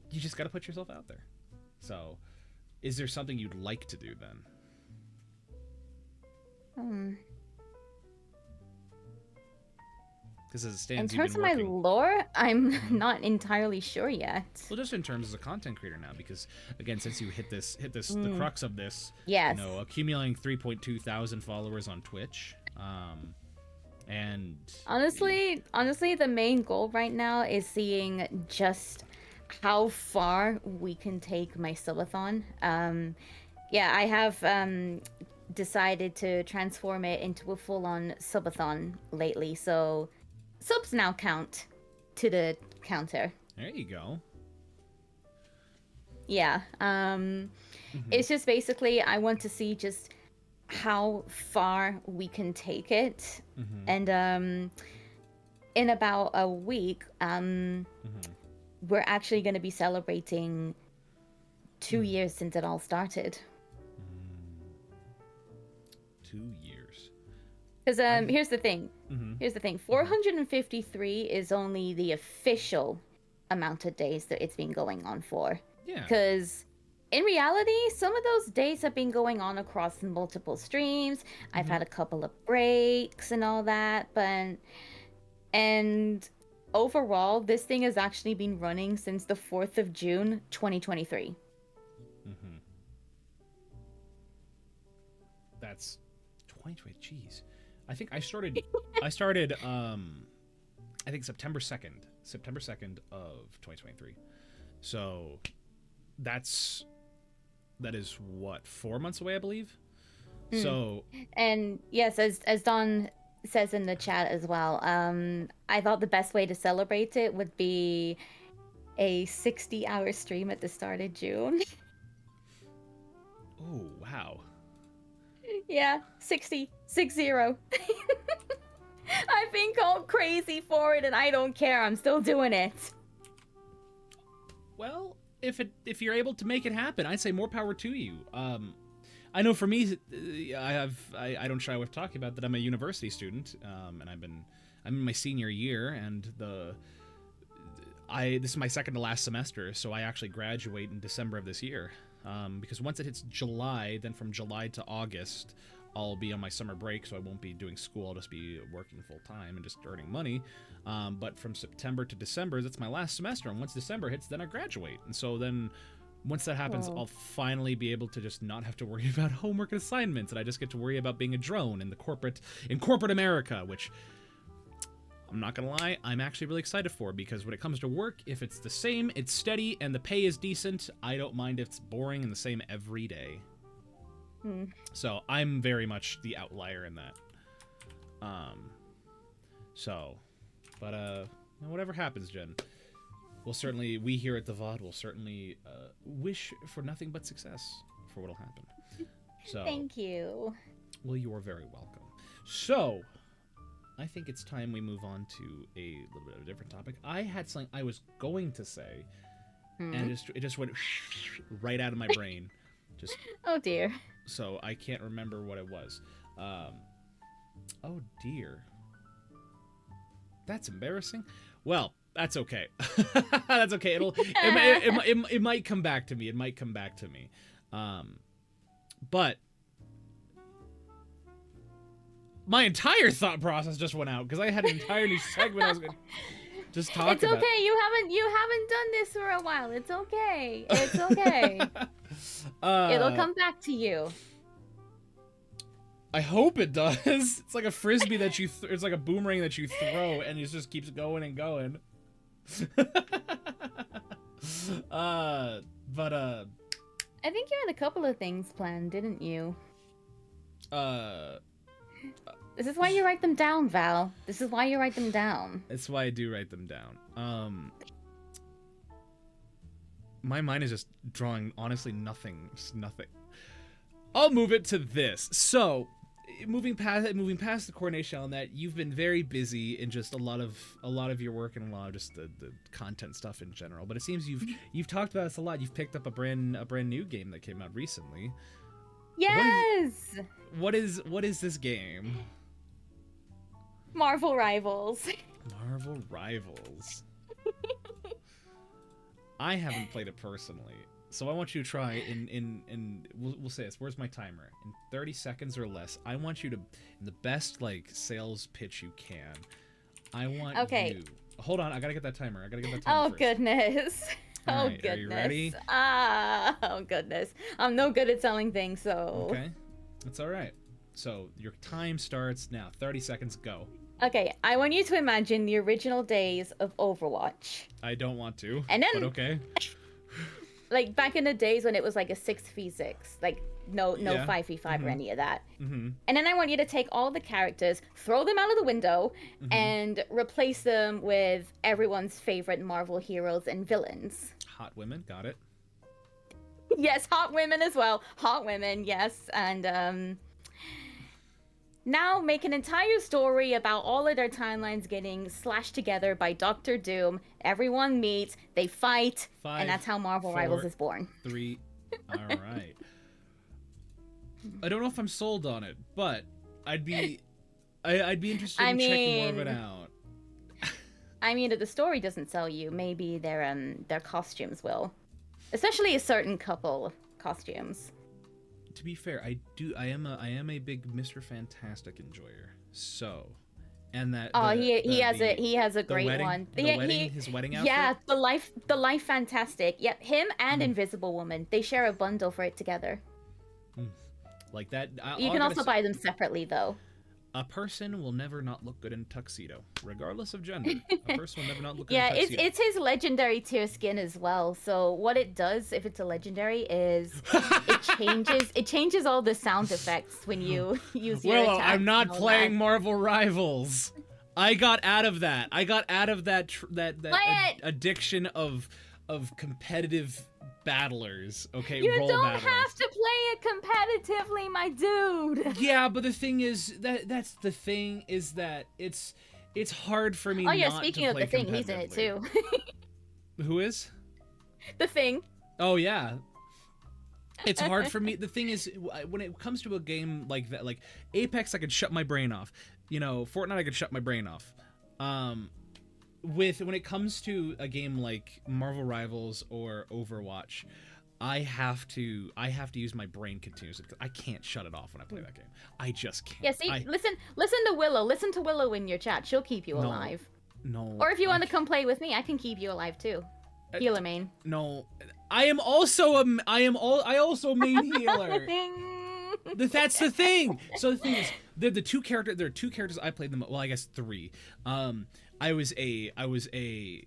You just got to put yourself out there. So, is there something you'd like to do then? Because as it stands, in terms of my lore, I'm not entirely sure yet. Well, just in terms as a content creator now, because again, since you hit the crux of this, yes, you know, accumulating 3.2 thousand followers on Twitch, and honestly, the main goal right now is seeing just how far we can take my subathon. Yeah, I have decided to transform it into a full-on subathon lately, so subs now count to the counter. There you go. Yeah. It's just basically I want to see just how far we can take it. And in about a week, we're actually going to be celebrating 2 years since it all started. 2 years. Because here's the thing. 453 is only the official amount of days that it's been going on for. Yeah. Because in reality, some of those days have been going on across multiple streams. I've had a couple of breaks and all that, and overall, this thing has actually been running since the 4th of June, 2023. That's 2020. Jeez. I think I started I think September 2nd of 2023. So that is what, 4 months away, I believe. So, and yes, as Don says in the chat as well, I thought the best way to celebrate it would be a 60-hour stream at the start of June. Oh, wow. Yeah, 60. I've been called crazy for it, and I don't care. I'm still doing it. Well, if you're able to make it happen, I'd say more power to you. I know for me, I don't shy away from talking about that. I'm a university student, and I'm in my senior year, and this is my second to last semester, so I actually graduate in December of this year. Because once it hits July, then from July to August, I'll be on my summer break, so I won't be doing school. I'll just be working full time and just earning money. But from September to December, that's my last semester, and once December hits, then I graduate. And so then, once that happens, I'll finally be able to just not have to worry about homework and assignments, and I just get to worry about being a drone in corporate America, which I'm not gonna lie, I'm actually really excited for, because when it comes to work, if it's the same, it's steady, and the pay is decent, I don't mind if it's boring and the same every day. So I'm very much the outlier in that. Whatever happens, Jen, we here at the VOD will certainly wish for nothing but success for what'll happen. So Thank you. Well, you are very welcome. So I think it's time we move on to a little bit of a different topic. I had something I was going to say, and it just went right out of my brain. Oh dear. So I can't remember what it was. Oh dear. That's embarrassing. Well, that's okay. That's okay. It might come back to me. It might come back to me. But my entire thought process just went out because I had an entire new segment I was going to just talk about. It's okay. You haven't done this for a while. It's okay. It's okay. It'll come back to you. I hope it does. It's like a frisbee that it's like a boomerang that you throw and it just keeps going and going. I think you had a couple of things planned, didn't you? This is why you write them down, Val. This is why you write them down. That's why I do write them down. My mind is just drawing, honestly, nothing. Just nothing. I'll move it to this. So, moving past the coordination on that, you've been very busy in just a lot of your work and a lot of just the content stuff in general. But it seems you've talked about this a lot. You've picked up a brand new game that came out recently. Yes. What is this game? Marvel Rivals. Marvel Rivals. I haven't played it personally, so I want you to try in we'll say this. Where's my timer? In 30 seconds or less, I want you to, in the best sales pitch you can. I want you. Hold on, I gotta get that timer. Oh first. Goodness. All Oh right, goodness. Are you ready? Oh goodness. I'm no good at selling things, so. Okay, that's all right. So your time starts now. 30 seconds, go. Okay, I want you to imagine the original days of Overwatch. I don't want to. And then, but okay. Like back in the days when it was like a 6v6, like no 5v5 or any of that. Mm-hmm. And then I want you to take all the characters, throw them out of the window, and replace them with everyone's favorite Marvel heroes and villains. Hot women, got it. Yes, hot women as well. Hot women, yes. And now make an entire story about all of their timelines getting slashed together by Doctor Doom. Everyone meets, they fight, 5, and that's how Marvel 4, Rivals is born. 3. All right. I don't know if I'm sold on it, but I'd be interested in checking more of it out. I mean, if the story doesn't sell you, maybe their costumes will, especially a certain couple costumes. To be fair, I am a big Mr. Fantastic enjoyer. So, and that he has a great one. His wedding outfit. Yeah, the life Fantastic. Yep, him and Invisible Woman. They share a bundle for it together. Like that. You can also buy them separately, though. A person will never not look good in a tuxedo, regardless of gender. A person will never not look good in a tuxedo. Yeah, it's his legendary tier skin as well. So what it does, if it's a legendary, is it changes all the sound effects when you use your attacks. I'm not playing Marvel Rivals. I got out of that. I got out of that addiction of competitive battlers. Okay, you role don't battlers. have to play it competitively, my dude. Yeah, but the thing is that's the thing is that it's hard for me. Oh yeah, not speaking to of play the Thing, he's in it too. Who is? The Thing. Oh yeah. It's hard for me. The thing is, when it comes to a game like that, like Apex, I could shut my brain off. You know, Fortnite, I could shut my brain off. When it comes to a game like Marvel Rivals or Overwatch, I have to use my brain continuously. I can't shut it off when I play that game. I just can't. Yeah, see, listen to Willow. Listen to Willow in your chat. She'll keep you alive. No. Or if you want to come play with me, I can keep you alive too. Healer main. No, I also main healer. That's the thing. So the thing is, the two character. There are two characters I played them. Well, I guess three. I was a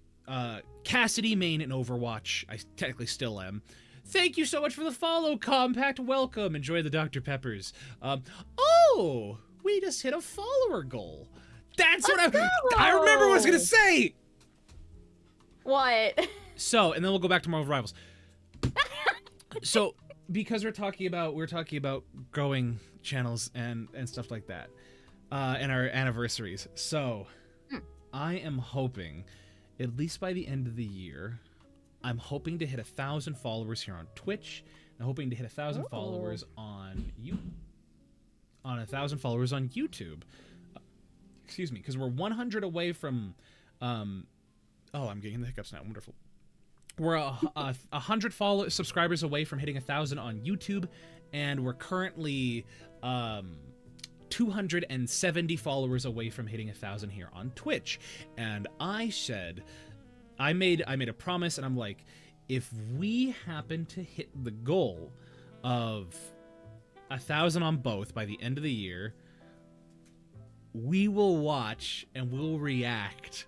Cassidy main in Overwatch. I technically still am. Thank you so much for the follow, Compact. Welcome. Enjoy the Dr. Peppers. Oh, we just hit a follower goal. That's what I remember what I was gonna say. What? So, and then we'll go back to Marvel Rivals. So, because we're talking about growing channels and stuff like that, and our anniversaries. So, I am hoping, at least by the end of the year, I'm hoping to hit 1,000 followers here on Twitch. I'm hoping to hit 1,000 followers on 1,000 followers on YouTube. Excuse me, because we're 100 away from. Oh, I'm getting the hiccups now. Wonderful. We're 100 subscribers away from hitting 1,000 on YouTube, and we're currently 270 followers away from hitting 1,000 here on Twitch. And I made a promise, and I'm like, if we happen to hit the goal of 1,000 on both by the end of the year, we will watch and we'll react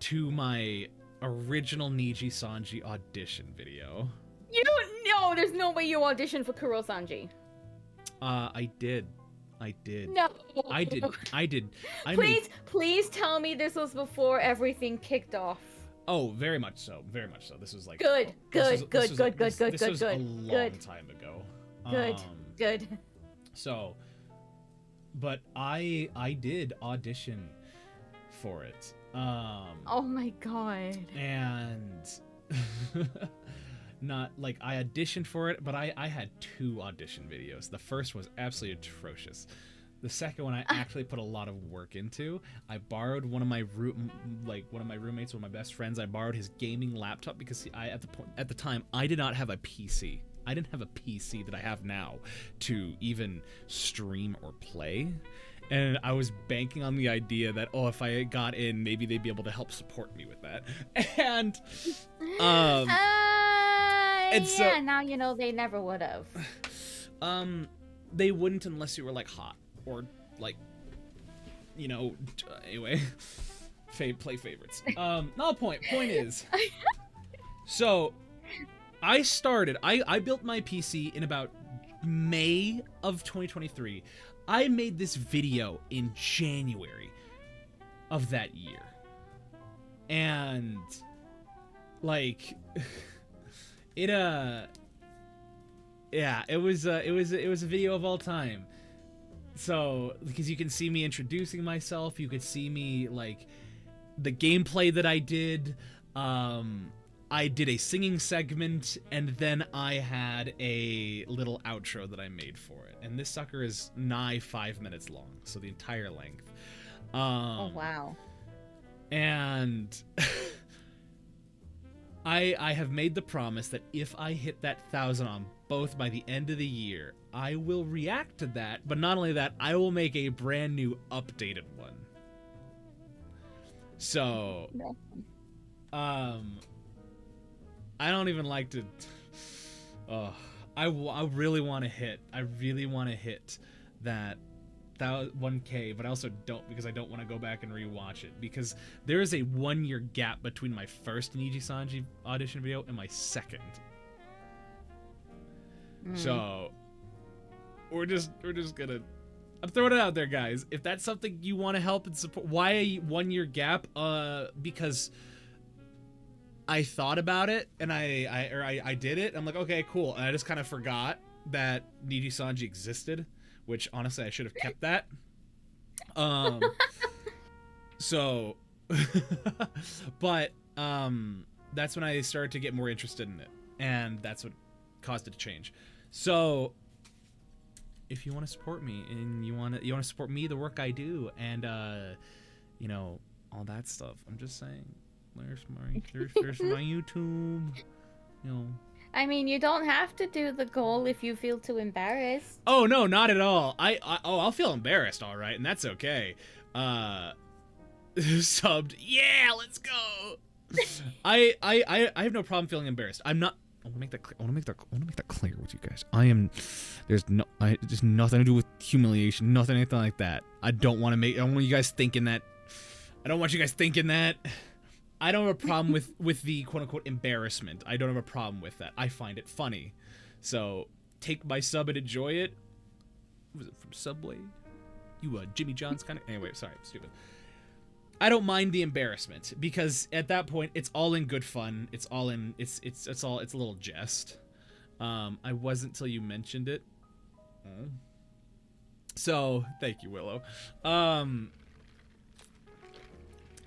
to my original Niji Sanji audition video. You don't know. There's no way you auditioned for Kuro Sanji. I did. No. I did. Please tell me this was before everything kicked off. Oh, very much so. Very much so. This was like good. This was a long time ago. Good. So, but I did audition for it. Oh my god. And not like I auditioned for it, but I had 2 audition videos. The first was absolutely atrocious. The second one I actually put a lot of work into. I borrowed one of my roommates, one of my best friends. I borrowed his gaming laptop because at the time I did not have a PC. I didn't have a PC that I have now to even stream or play. And I was banking on the idea that, if I got in, maybe they'd be able to help support me with that. And yeah, now you know they never would have. They wouldn't unless you were like hot or like, anyway, play favorites. No point is, so I built my PC in about May of 2023. I made this video in January of that year. And like it was a video of all time. So, because you can see me introducing myself, you could see me like the gameplay that I did. I did a singing segment, and then I had a little outro that I made for it. And this sucker is nigh 5 minutes long, so the entire length. Oh, wow. And I have made the promise that if I hit that 1,000 on both by the end of the year, I will react to that. But not only that, I will make a brand new updated one. So, I don't even like to. I really want to hit. I really want to hit that 1K, but I also don't, because I don't want to go back and rewatch it, because there is a 1-year gap between my first Niji Sanji audition video and my second. So we're just gonna. I'm throwing it out there, guys. If that's something you want to help and support, why a 1-year gap? Because I thought about it and I did it. I'm like, okay, cool. And I just kind of forgot that Niji Sanji existed, which honestly I should have kept that. So, but that's when I started to get more interested in it, and that's what caused it to change. So, if you want to support me and you want to support me, the work I do, and all that stuff, I'm just saying. There's my YouTube, I mean, you don't have to do the goal if you feel too embarrassed. Oh no, not at all. I'll feel embarrassed, all right, and that's okay. Subbed, yeah, let's go. I have no problem feeling embarrassed. I'm not. I want to make that. I want to make that clear with you guys. I am. There's nothing to do with humiliation. Nothing, anything like that. I don't want you guys thinking that. I don't want you guys thinking that. I don't have a problem with the quote unquote embarrassment. I don't have a problem with that. I find it funny. So take my sub and enjoy it. Was it from Subway? You Jimmy John's kind of. Anyway, sorry, stupid. I don't mind the embarrassment because at that point it's all in good fun. It's all in it's a little jest. I wasn't till you mentioned it. So thank you, Willow.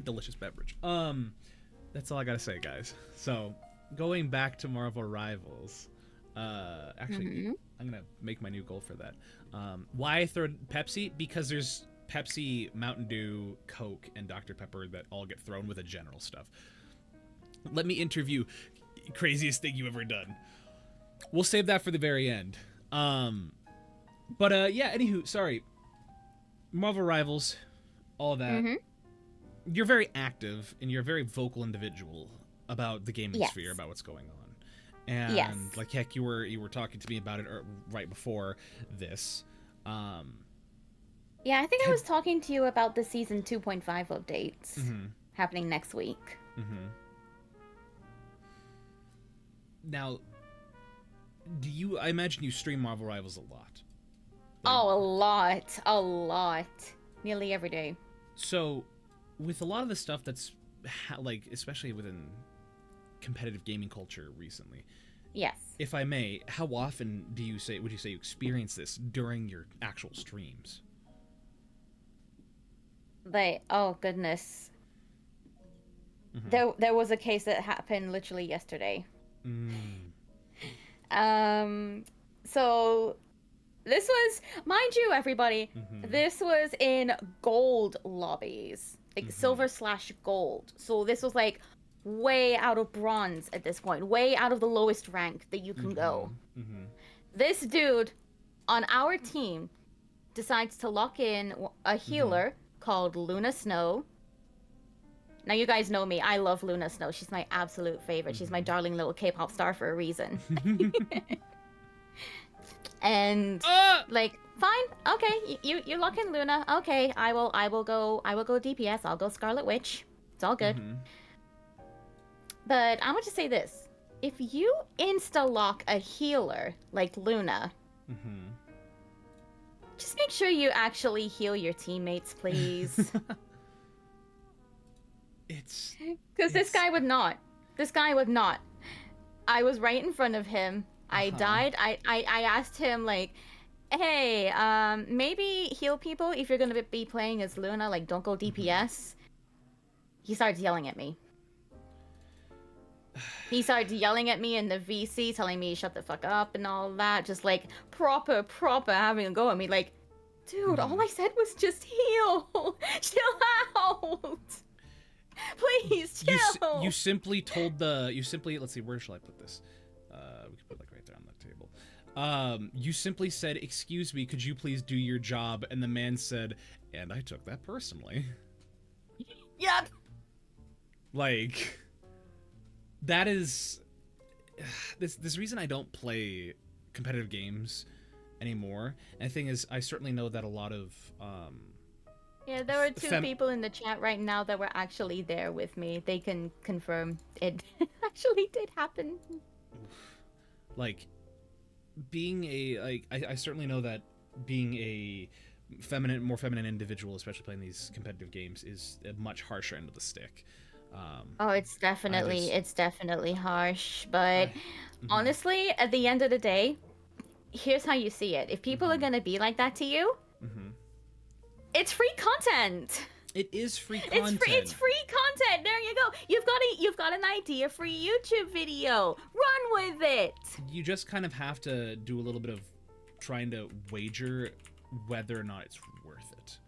Delicious beverage. That's all I gotta say, guys. So going back to Marvel Rivals. Actually, I'm gonna make my new goal for that. Why I throw Pepsi? Because there's Pepsi, Mountain Dew, Coke, and Dr. Pepper that all get thrown with the general stuff. Let me interview craziest thing you ever done. We'll save that for the very end. Yeah, anywho, sorry. Marvel Rivals, all that. You're very active and you're a very vocal individual about the gaming sphere, about what's going on. And like heck, you were talking to me about it right before this. Yeah, I think I was talking to you about the season 2.5 updates happening next week. Now, I imagine you stream Marvel Rivals a lot. Oh, a lot. Nearly every day. So, with a lot of the stuff that's, like, especially within competitive gaming culture recently. Yes. If I may, how often would you say you experience this during your actual streams? But oh goodness, there was a case that happened literally yesterday. So this was, mind you, everybody, this was in gold lobbies, like silver/gold. So this was like way out of bronze at this point, way out of the lowest rank that you can go. This dude on our team decides to lock in a healer called Luna Snow. Now you guys know me. I love Luna Snow. She's my absolute favorite. She's my darling little K-pop star for a reason. And like, fine, okay, you lock in Luna. Okay, I will go DPS. I'll go Scarlet Witch. It's all good. But I'm gonna just say this: if you insta lock a healer like Luna, just make sure you actually heal your teammates, please. Because this guy would not. This guy would not. I was right in front of him. I died. I asked him, like, hey, maybe heal people if you're going to be playing as Luna. Like, don't go DPS. He started yelling at me. He started yelling at me in the VC, telling me shut the fuck up and all that. Just, like, proper having a go at me. Like, dude, all I said was just heal. Chill out. Please, chill. You simply told let's see, where shall I put this? We could put it like right there on the table. You simply said, excuse me, could you please do your job? And the man said, and I took that personally. Yep. Like, that is this reason I don't play competitive games anymore. And the thing is, I certainly know that a lot of yeah, there were two people in the chat right now that were actually there with me. They can confirm it actually did happen. Like, being I certainly know that being a more feminine individual, especially playing these competitive games, is a much harsher end of the stick. Oh, it's definitely harsh, but honestly, at the end of the day, here's how you see it. If people are gonna be like that to you, it's free content. It is free content. It's free content. There you go. You've got an idea for a YouTube video. Run with it. You just kind of have to do a little bit of trying to wager whether or not it's worth it.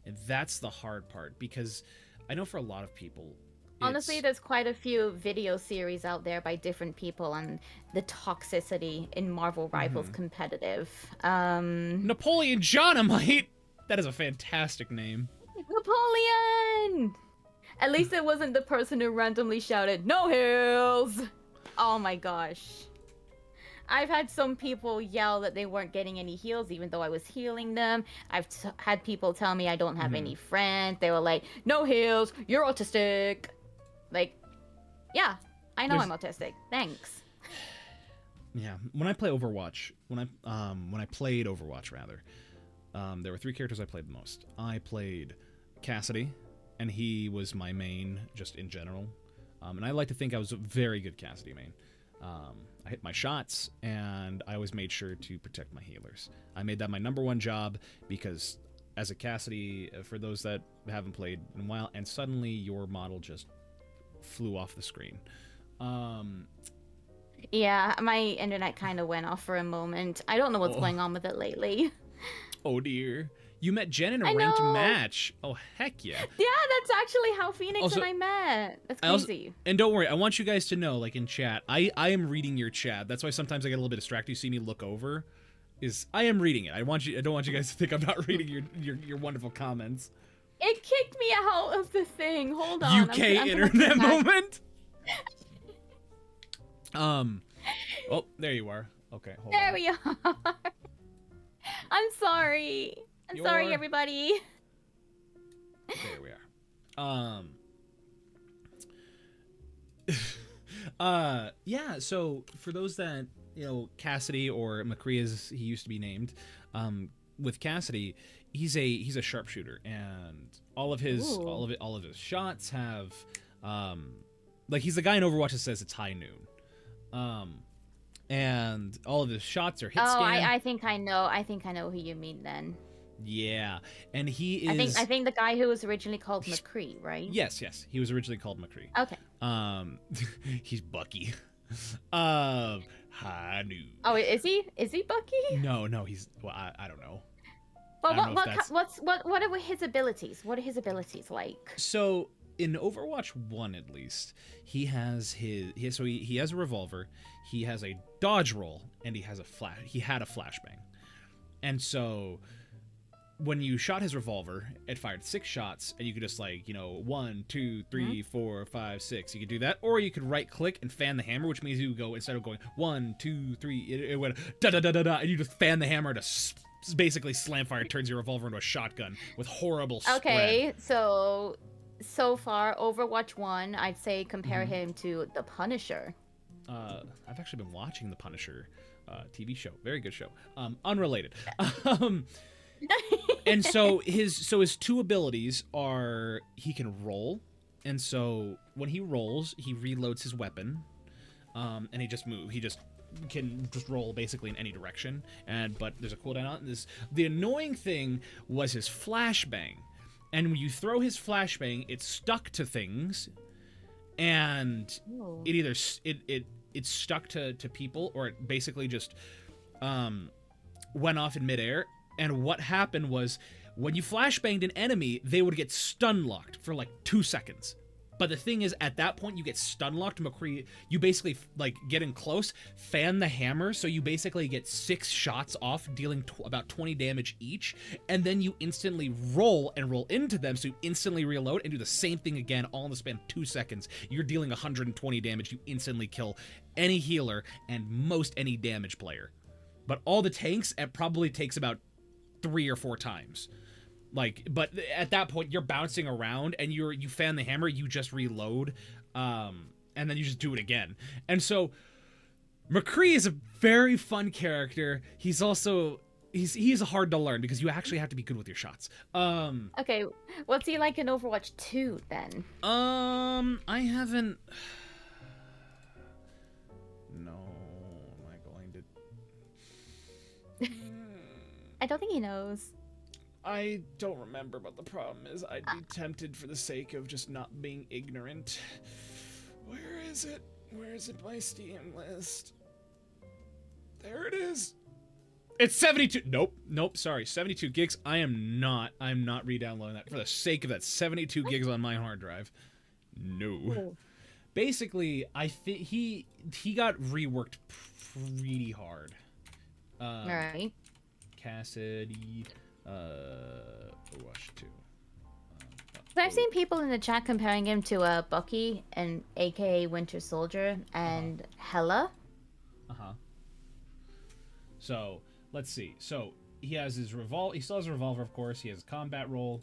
And that's the hard part, because I know for a lot of people, honestly, there's quite a few video series out there by different people on the toxicity in Marvel Rivals competitive. Napoleon Dynamite! That is a fantastic name. Napoleon! At least it wasn't the person who randomly shouted, "No heals!" Oh my gosh. I've had some people yell that they weren't getting any heals even though I was healing them. I've had people tell me I don't have any friends. They were like, no heals, you're autistic. Like, yeah, I know I'm autistic. Thanks. Yeah, when I play Overwatch, when I played Overwatch rather, there were 3 characters I played the most. I played Cassidy, and he was my main just in general. And I like to think I was a very good Cassidy main. I hit my shots, and I always made sure to protect my healers. I made that my #1 job because as a Cassidy, for those that haven't played in a while, and suddenly your model just flew off the screen. Yeah, my internet kind of went off for a moment. I don't know what's going on with it lately. Oh dear. You met Jen in a ranked match. Oh, heck yeah. Yeah, that's actually how Phoenix and I met. That's crazy. And don't worry, I want you guys to know, like in chat, I am reading your chat. That's why sometimes I get a little bit distracted. You see me look over. I am reading it. I don't want you guys to think I'm not reading your wonderful comments. It kicked me out of the thing. Hold on. UK internet moment. Oh, there you are. Okay, hold on. There we are. I'm sorry. I'm sorry, everybody. There we are. Yeah, so for those that, Cassidy, or McCree as he used to be named, with Cassidy, he's a sharpshooter, and all of his shots have like, he's the guy in Overwatch that says it's high noon. And all of his shots are hit scan. I think I know who you mean then. Yeah, and he is. I think the guy who was originally called McCree, right? Yes, he was originally called McCree. Okay. He's Bucky. High noon. Oh, is he? Is he Bucky? No, he's. Well, I don't know. Well, what are his abilities? What are his abilities like? So in Overwatch 1, at least, he has he has a revolver, he has a dodge roll, and he had a flashbang. And so when you shot his revolver, it fired 6 shots, and you could just 1, 2, 3, 4, 5, 6. You could do that, or you could right click and fan the hammer, which means you go, instead of going 1, 2, 3, it went da da da da da, and you just fan the hammer to basically slam fire. It turns your revolver into a shotgun with horrible spread. Okay, so far Overwatch 1, I'd say compare him to the Punisher. I've actually been watching the Punisher TV show. Very good show. Unrelated. And so his 2 abilities are, he can roll, and so when he rolls, he reloads his weapon, and he just can roll basically in any direction, but there's a cooldown on this. The annoying thing was his flashbang, and when you throw his flashbang, it's stuck to things, and it either it's stuck to people, or it basically just went off in midair. And what happened was, when you flashbanged an enemy, they would get stun locked for 2 seconds. But the thing is, at that point, you get stun locked. McCree, you basically get in close, fan the hammer, so you basically get 6 shots off, dealing about 20 damage each, and then you instantly roll into them, so you instantly reload and do the same thing again, all in the span of 2 seconds. You're dealing 120 damage. You instantly kill any healer and most any damage player. But all the tanks, it probably takes about 3 or 4 times. But at that point, you're bouncing around, and you fan the hammer, you just reload, and then you just do it again. And so McCree is a very fun character. He's also he's hard to learn because you actually have to be good with your shots. Okay, what's he like in Overwatch 2 then? I haven't. No, am I going to? I don't think he knows. I don't remember, but the problem is I'd be tempted for the sake of just not being ignorant. Where is it? Where is it my Steam list? There it is. It's 72. Nope, sorry. 72 gigs. I'm not re-downloading that for the sake of that 72 gigs on my hard drive. No. Oh. Basically, I think he got reworked pretty hard. All right. Cassidy, Overwatch 2. I've seen people in the chat comparing him to Bucky and AKA Winter Soldier and Hela. So let's see. So he has his revolver. He still has a revolver, of course. He has a combat roll.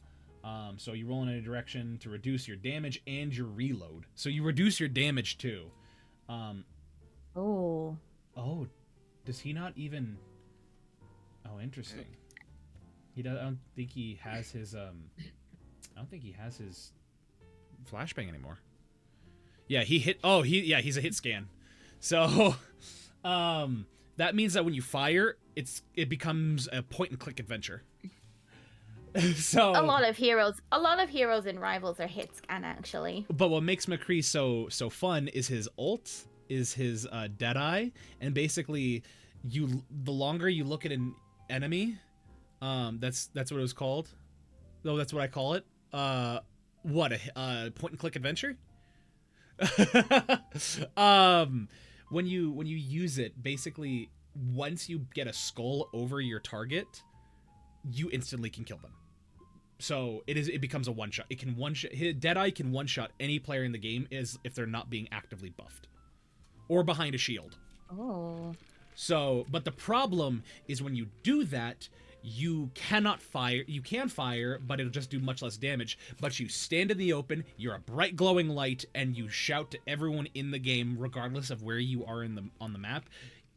So you roll in any direction to reduce your damage and your reload. So you reduce your damage too. Oh. Oh, does he not even? Oh, interesting. He does. I don't think he has his. I don't think he has his flashbang anymore. Yeah, he hit. Oh, he's a hit scan. So, that means that when you fire, it becomes a point and click adventure. So a lot of heroes in Rivals are hit scan actually. But what makes McCree so fun is his ult, is his Deadeye, and basically the longer you look at an enemy, that's what it was called. Though that's what I call it. What a point and click adventure. When you use it, basically once you get a skull over your target, you instantly can kill them. So it becomes a one shot. It can one shot. Deadeye can one shot any player in the game as if they're not being actively buffed or behind a shield. Oh. So, but the problem is when you do that, you cannot fire. You can fire, but it'll just do much less damage. But you stand in the open, you're a bright glowing light, and you shout to everyone in the game, regardless of where you are on the map.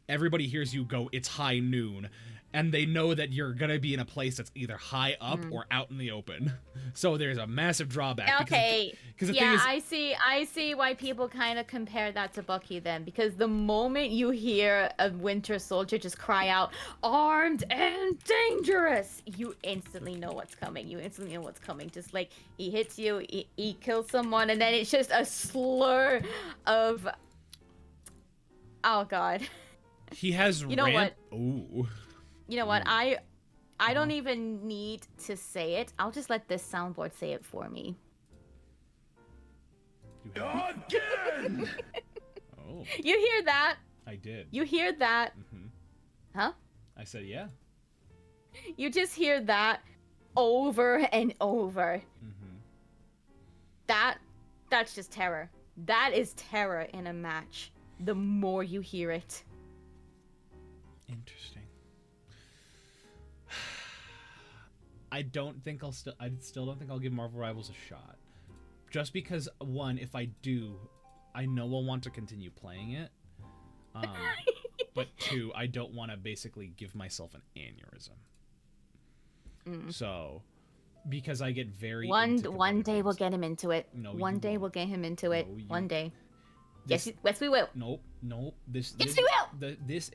Everybody hears you go, "It's high noon." And they know that you're gonna be in a place that's either high up or out in the open. So there's a massive drawback. Okay. Because the thing is, I see why people kind of compare that to Bucky then, because the moment you hear a Winter Soldier just cry out, "Armed and dangerous," you instantly know what's coming. Just like he hits you, he kills someone, and then it's just a slur of, oh god. He has. You know what? Ooh. You know what? I don't even need to say it. I'll just let this soundboard say it for me. Again! Oh. You hear that? I did. You hear that? Mm-hmm. Huh? I said yeah. You just hear that over and over. Mm-hmm. That's just terror. That is terror in a match. The more you hear it. Interesting. I still don't think I'll give Marvel Rivals a shot. Just because, one, if I do, I know I'll want to continue playing it. But two, I don't want to basically give myself an aneurysm. So, because I get very one day we'll get him into it. No, one day we'll get him into it. One day. This, yes, we will. Nope. Yes, we will. This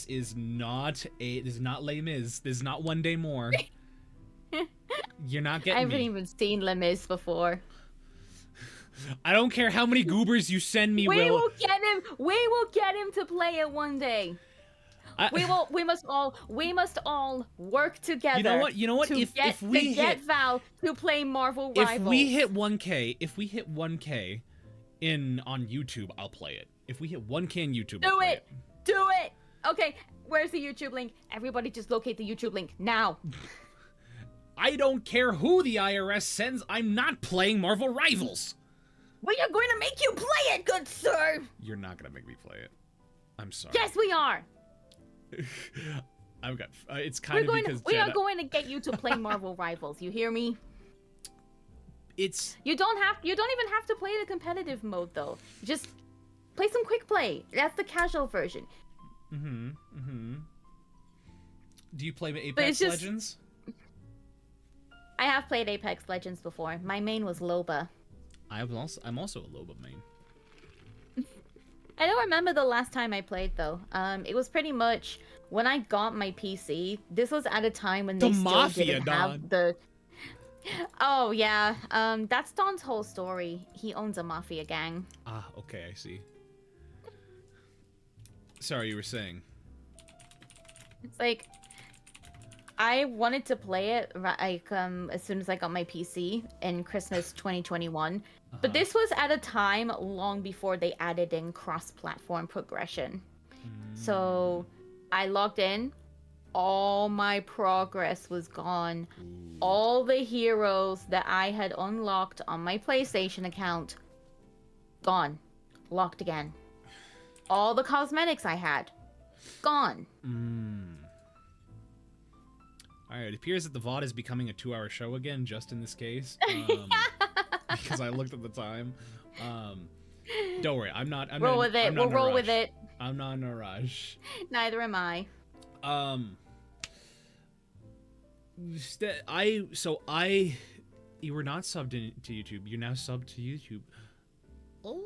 is not Les Mis. This is not One Day More. You're not getting I haven't even seen Les Mis before. I don't care how many goobers you send me. We will get him. We will get him to play it one day. We must all work together. You know what? If we get Val to play Marvel Rivals. If we hit 1K on YouTube, I'll play it. If we hit 1K on YouTube, I'll play it. Do it. Okay, where's the YouTube link? Everybody just locate the YouTube link now. I don't care who the IRS sends. I'm not playing Marvel Rivals. We are going to make you play it, good sir. You're not going to make me play it. I'm sorry. Yes, we are. I've got. It's kind of because we are going to get you to play Marvel Rivals. You hear me? You don't even have to play the competitive mode though. Just play some quick play. That's the casual version. Do you play Apex Legends? I have played Apex Legends before. My main was Loba. I'm also a Loba main. I don't remember the last time I played though. It was pretty much when I got my PC. This was at a time when they still didn't have the. Oh yeah, that's Don's whole story. He owns a mafia gang. Ah, okay, I see. Sorry, you were saying. It's like I wanted to play it like as soon as I got my PC in Christmas 2021. But this was at a time long before they added in cross-platform progression. So I logged in. All my progress was gone. All the heroes that I had unlocked on my PlayStation account, gone. Locked again. All the cosmetics I had, gone. All right, it appears that the VOD is becoming a 2-hour show again, just in this case, because I looked at the time. Don't worry, I'm not. Roll with it. We'll roll with it. I'm not in a rush. Neither am I. You were not subbed to YouTube. You're now subbed to YouTube. Oh.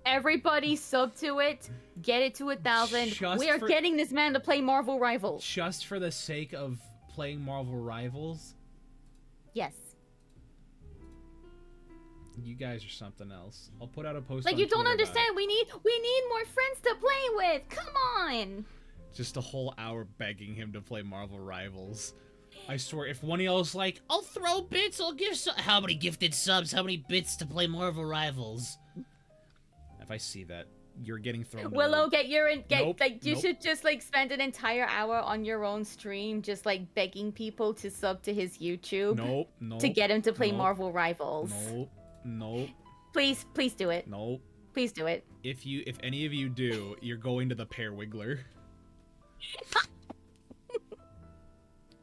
Everybody sub to it. Get it to 1,000. We are getting this man to play Marvel Rivals. Just for the sake of playing Marvel Rivals? Yes. You guys are something else. I'll put out a post. Like, on you don't Twitter understand. We need more friends to play with. Come on. Just a whole hour begging him to play Marvel Rivals. I swear, if one of y'all's like, I'll throw bits, I'll give how many gifted subs, how many bits to play Marvel Rivals? If I see that, you're getting thrown. Willow, you Nope. should just like spend an entire hour on your own stream, just like begging people to sub to his YouTube. Nope. To get him to play Marvel Rivals. Nope. Please do it. Nope. Please do it. If any of you do, you're going to the Pear Wiggler.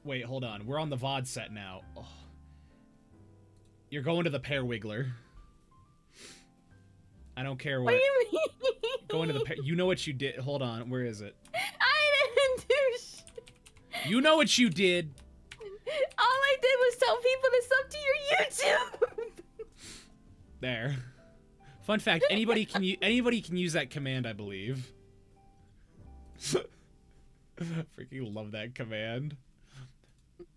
Wait, hold on. We're on the VOD set now. Oh. You're going to the Pear Wiggler. I don't care what. What do you mean? Going to the Pear. You know what you did. Hold on. Where is it? I didn't do shit. You know what you did. All I did was tell people to sub to your YouTube. There. Fun fact: anybody can use that command, I believe. Freaking love that command.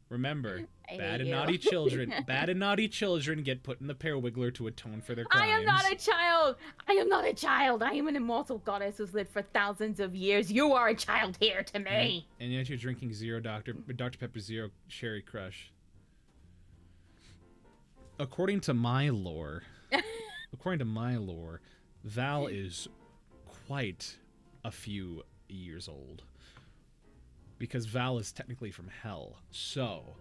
Remember, bad and naughty children get put in the Pear Wiggler to atone for their crimes. I am not a child. I am an immortal goddess who's lived for thousands of years. You are a child here to me. And yet you're drinking Dr. Pepper Zero Cherry Crush. According to my lore, Val is quite a few years old. Because Val is technically from hell. So,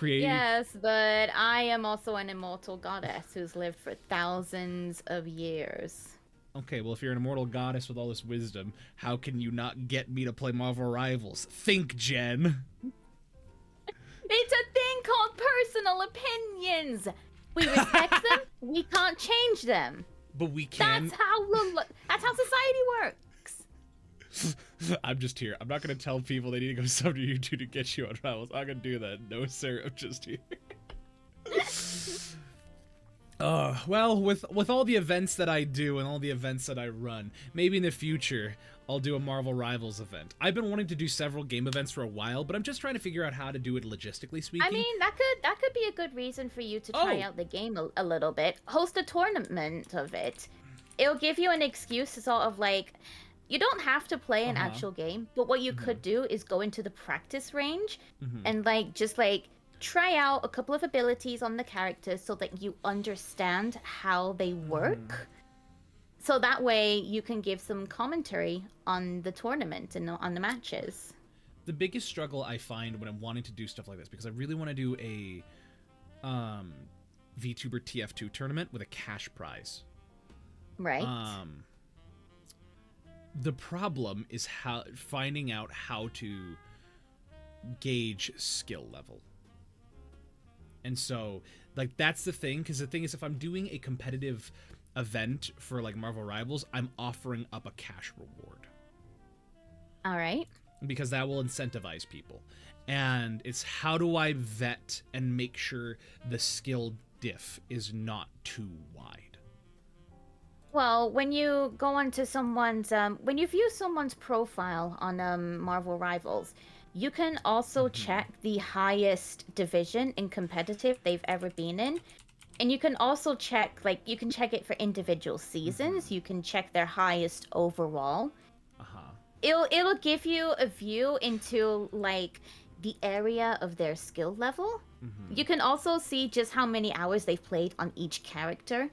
Yes, but I am also an immortal goddess who's lived for thousands of years. Okay, well, if you're an immortal goddess with all this wisdom, how can you not get me to play Marvel Rivals? Think, Jen. It's a thing called personal opinions. We respect them. We can't change them. But we can. That's how society works. I'm just here. I'm not gonna tell people they need to go sub to YouTube to get you on Rivals. I'm not gonna do that. No, sir. I'm just here. Well, with all the events that I do and all the events that I run, maybe in the future I'll do a Marvel Rivals event. I've been wanting to do several game events for a while, but I'm just trying to figure out how to do it logistically speaking. I mean, that could be a good reason for you to try out the game a little bit. Host a tournament of it. It'll give you an excuse to sort of like. You don't have to play an actual game, but what you could do is go into the practice range and just try out a couple of abilities on the characters so that you understand how they work. So that way you can give some commentary on the tournament and on the matches. The biggest struggle I find when I'm wanting to do stuff like this, because I really want to do a VTuber TF2 tournament with a cash prize. Right. The problem is finding out how to gauge skill level. And so, that's the thing, because the thing is, if I'm doing a competitive event for, Marvel Rivals, I'm offering up a cash reward. All right. Because that will incentivize people. And it's how do I vet and make sure the skill diff is not too wide. Well, when you go onto when you view someone's profile on Marvel Rivals, you can also check the highest division in competitive they've ever been in. And you can also check, you can check it for individual seasons. You can check their highest overall. It'll give you a view into, the area of their skill level. You can also see just how many hours they've played on each character.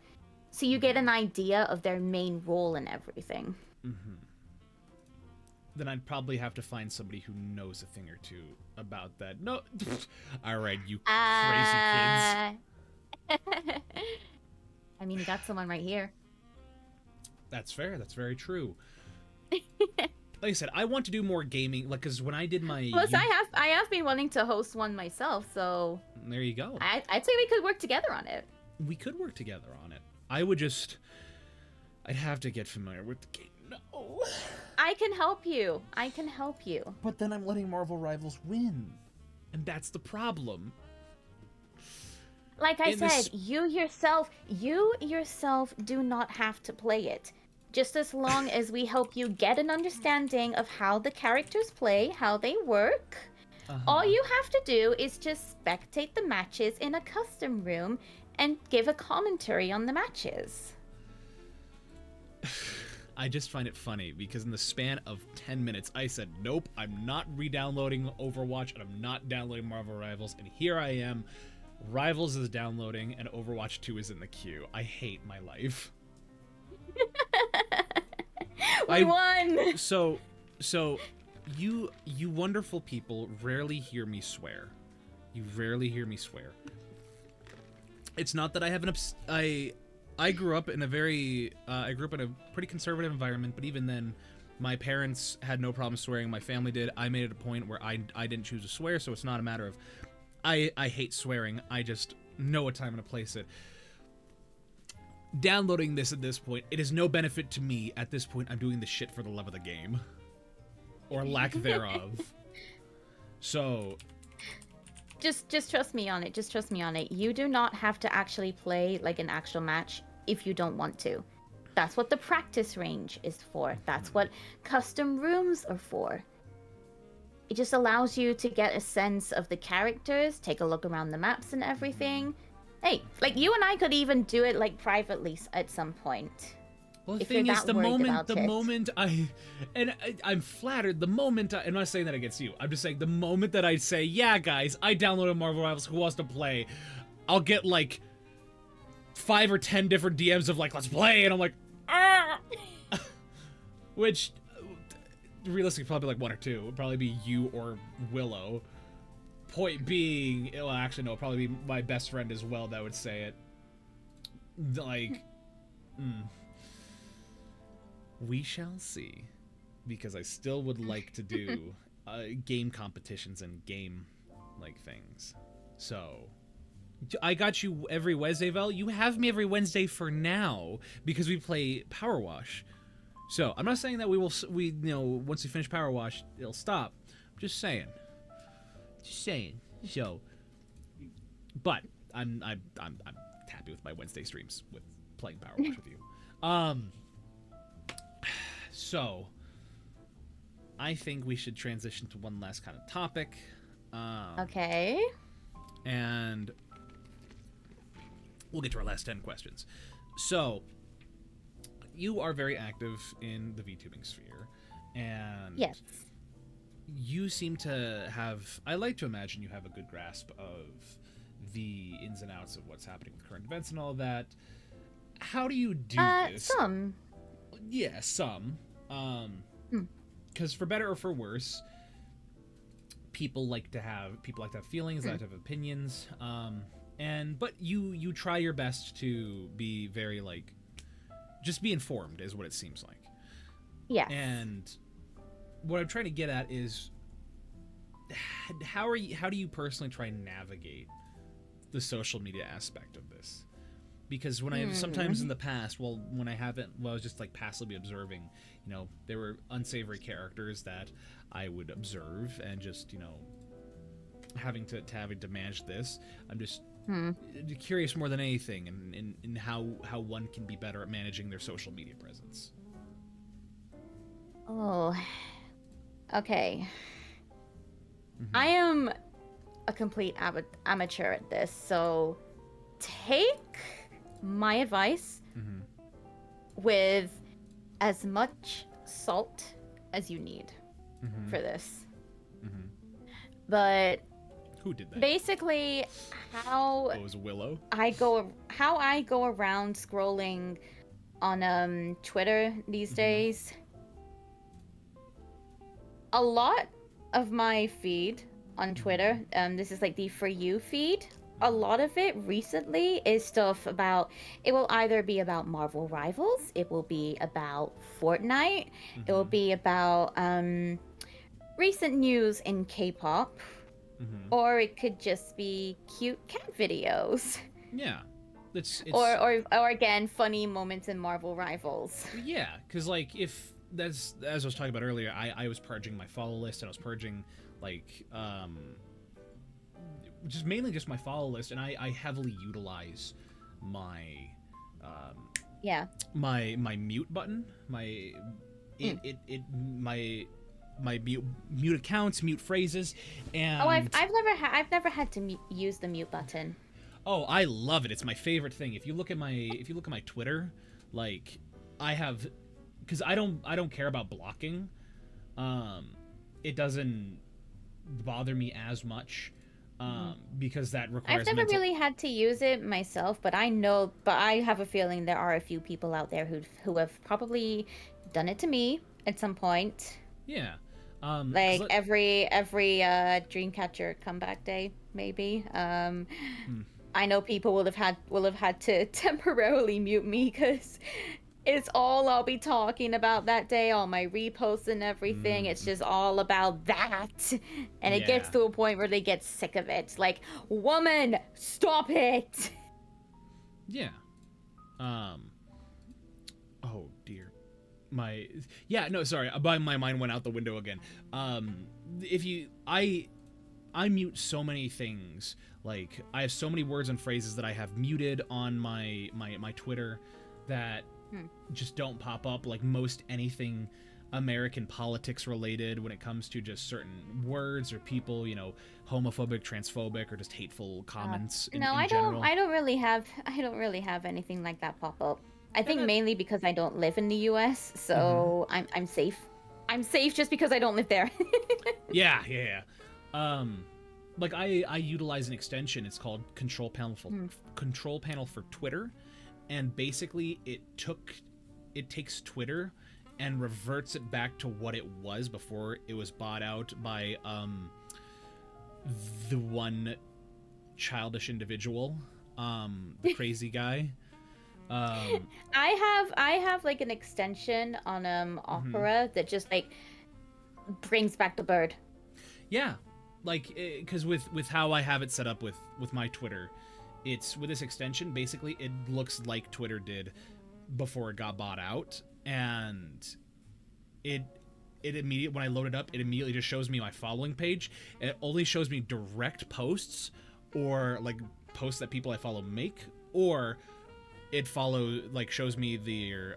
So you get an idea of their main role and everything. Then I'd probably have to find somebody who knows a thing or two about that. No, all right, you crazy kids. I mean, you got someone right here. That's fair. That's very true. like I said, I want to do more gaming, like, because when I did my... Plus, I have been wanting to host one myself, so... There you go. I'd say we could work together on it. We could work together on it. I would just... I'd have to get familiar with the game. No. I can help you. I can help you. But then I'm letting Marvel Rivals win. And that's the problem. Like I said, you yourself do not have to play it. Just as long as we help you get an understanding of how the characters play, how they work. All you have to do is just spectate the matches in a custom room and give a commentary on the matches. I just find it funny because in the span of 10 minutes, I said, nope, I'm not re-downloading Overwatch and I'm not downloading Marvel Rivals. And here I am. Rivals is downloading and Overwatch 2 is in the queue. I hate my life. We won! So you wonderful people rarely hear me swear. You rarely hear me swear. It's not that I have I grew up in a pretty conservative environment, but even then, my parents had no problem swearing. My family did. I made it a point where I didn't choose to swear, so it's not a matter of I hate swearing. I just know what time and a place it. Downloading this at this point, it is no benefit to me. At this point, I'm doing the shit for the love of the game. Or lack thereof. So... Just trust me on it. Just trust me on it. You do not have to actually play like an actual match if you don't want to. That's what the practice range is for. That's what custom rooms are for. It just allows you to get a sense of the characters, take a look around the maps and everything. Hey, like you and I could even do it like privately at some point. Well, the thing is, I'm flattered. The moment I'm not saying that against you. I'm just saying the moment that I say, yeah, guys, I downloaded Marvel Rivals. Who wants to play? I'll get like 5 or 10 different DMs of like, let's play, and I'm like, ah, which realistically probably like 1 or 2. It would probably be you or Willow. Point being, well, actually no, it'd probably be my best friend as well that would say it. Like, we shall see, because I still would like to do game competitions and game like things. So I got you every Wednesday, Vel. You have me every Wednesday for now because we play Power Wash. So I'm not saying that we once we finish Power Wash it'll stop. I'm just saying. So, but I'm happy with my Wednesday streams with playing Power Wash with you. So, I think we should transition to one last kind of topic. Okay. And we'll get to our last 10 questions. So, you are very active in the VTubing sphere. And yes, you seem to have, I like to imagine you have a good grasp of the ins and outs of what's happening with current events and all of that. How do you do this? Some. Yeah, some. Because for better or for worse, people like to have feelings, they like to have opinions, but you try your best to be very like, just be informed is what it seems like. Yeah. And what I'm trying to get at is, how do you personally try and navigate the social media aspect of this? Because when I sometimes in the past, when I was just like passively observing, there were unsavory characters that I would observe and just, having to manage this. I'm just curious more than anything in how one can be better at managing their social media presence. Oh, okay. I am a complete amateur at this, so take my advice with as much salt as you need for this. But who did that? Basically, how it was Willow. How I go around scrolling on Twitter these days. A lot of my feed on Twitter, this is like the For You feed. a lot of it recently is stuff about, it will either be about Marvel Rivals, it will be about Fortnite, it will Mm-hmm. be about recent news in K-pop, Mm-hmm. or it could just be cute cat videos. Yeah, it's Or again, funny moments in Marvel Rivals. yeah, because like if that's as I was talking about earlier, I was purging my follow list and I was purging like just mainly just my follow list, and I heavily utilize my Yeah. my mute button, my Mm. my mute accounts, mute phrases, and Oh, I've never had to use the mute button. oh, I love it. It's my favorite thing. If you look at my Twitter, like I have, because I don't care about blocking. It doesn't bother me as much, because that requires I've never mental. really had to use it myself, but I have a feeling there are a few people out there who have probably done it to me at some point. Yeah. Like every Dreamcatcher comeback day, maybe. Hmm. I know people will have had to temporarily mute me because it's all I'll be talking about that day, all my reposts and everything. It's just all about that. And it gets Yeah. to a point where they get sick of it. Like, woman, stop it. Yeah. Oh dear. My yeah, no, sorry. My mind went out the window again. If you I mute so many things. Like I have so many words and phrases that I have muted on my Twitter that just don't pop up, like most anything American politics related when it comes to just certain words or people, homophobic, transphobic, or just hateful comments in general. I don't really have anything like that pop up. I think that- mainly because I don't live in the US, so I'm safe. I'm safe just because I don't live there. Yeah. Like I utilize an extension. It's called Control Panel for Twitter, and basically it takes Twitter and reverts it back to what it was before it was bought out by the one childish individual, the crazy guy. I have like an extension on Opera that just like brings back the bird. Yeah, like because with how I have it set up with my Twitter, it's with this extension. Basically, it looks like Twitter did before it got bought out, and it immediately when I load it up, it immediately just shows me my following page. And it only shows me direct posts or like posts that people I follow make, or it shows me their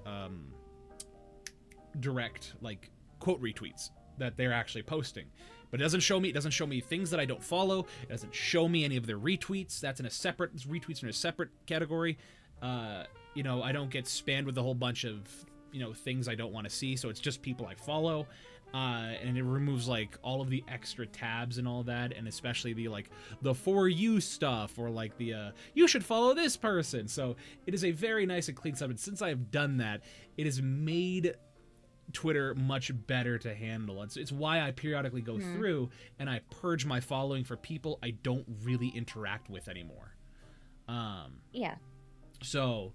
direct like quote retweets that they're actually posting. But it doesn't show me things that I don't follow. It doesn't show me any of their retweets. Retweets in a separate category. I don't get spammed with a whole bunch of things I don't want to see. So it's just people I follow, and it removes like all of the extra tabs and all that, and especially the for you stuff or like the you should follow this person. So it is a very nice and clean stuff. And since I have done that, it has made Twitter much better to handle. It's why I periodically go through and I purge my following for people I don't really interact with anymore. Yeah. So,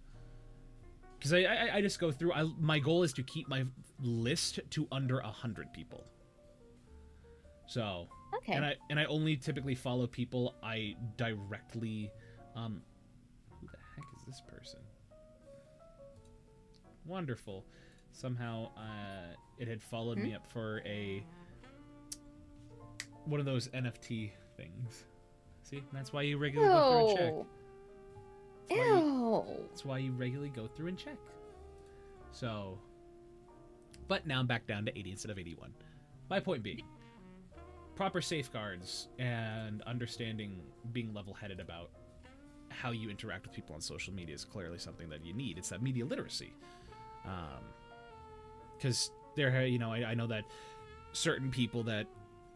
because I just go through. My goal is to keep my list to under 100 people. So, Okay. and I only typically follow people I directly. Who the heck is this person? Wonderful. Somehow, it had followed me up for one of those NFT things. See, that's why you regularly go through and check. That's why you regularly go through and check. So, but now I'm back down to 80 instead of 81. My point being, proper safeguards and understanding, being level-headed about how you interact with people on social media is clearly something that you need. It's that media literacy. Because I know that certain people that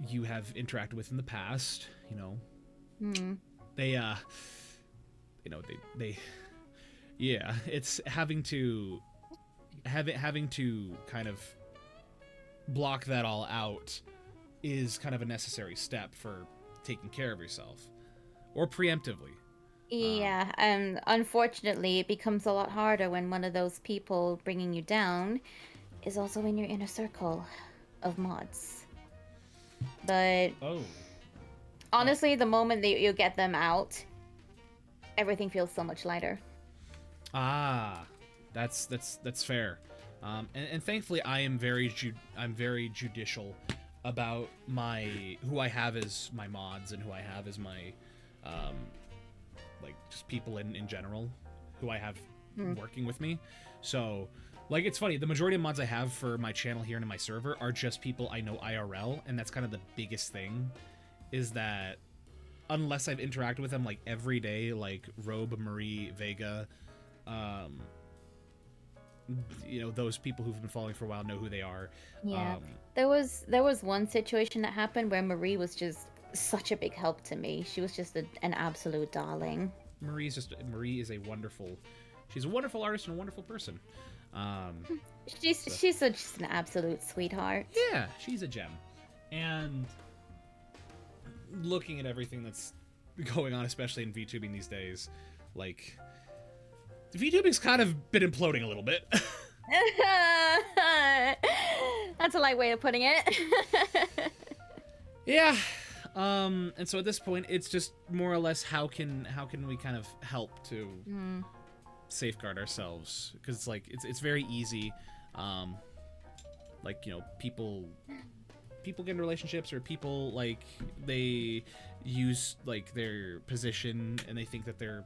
you have interacted with in the past, they it's having to kind of block that all out is kind of a necessary step for taking care of yourself, or preemptively. Yeah, and unfortunately, it becomes a lot harder when one of those people bringing you down is also in your inner circle of mods. But Oh. honestly, the moment that you get them out, everything feels so much lighter. Ah, that's fair. And thankfully, I'm very judicial about who I have as my mods and who I have as my like just people in general who I have working with me. So like it's funny, the majority of mods I have for my channel here and in my server are just people I know IRL, and that's kind of the biggest thing, is that unless I've interacted with them like every day, like Robe, Marie, Vega, you know, those people who've been following for a while know who they are. Yeah. There was one situation that happened where Marie was just such a big help to me. She was just an absolute darling. Marie is a wonderful, she's a wonderful artist and a wonderful person. She's just an absolute sweetheart. Yeah, she's a gem. And looking at everything that's going on, especially in VTubing these days, like VTubing's kind of been imploding a little bit. That's a light way of putting it. Yeah. And so at this point, it's just more or less how can we kind of help to safeguard ourselves, because it's like it's very easy, like, you know, people get in relationships, or people like they use like their position and they think that they're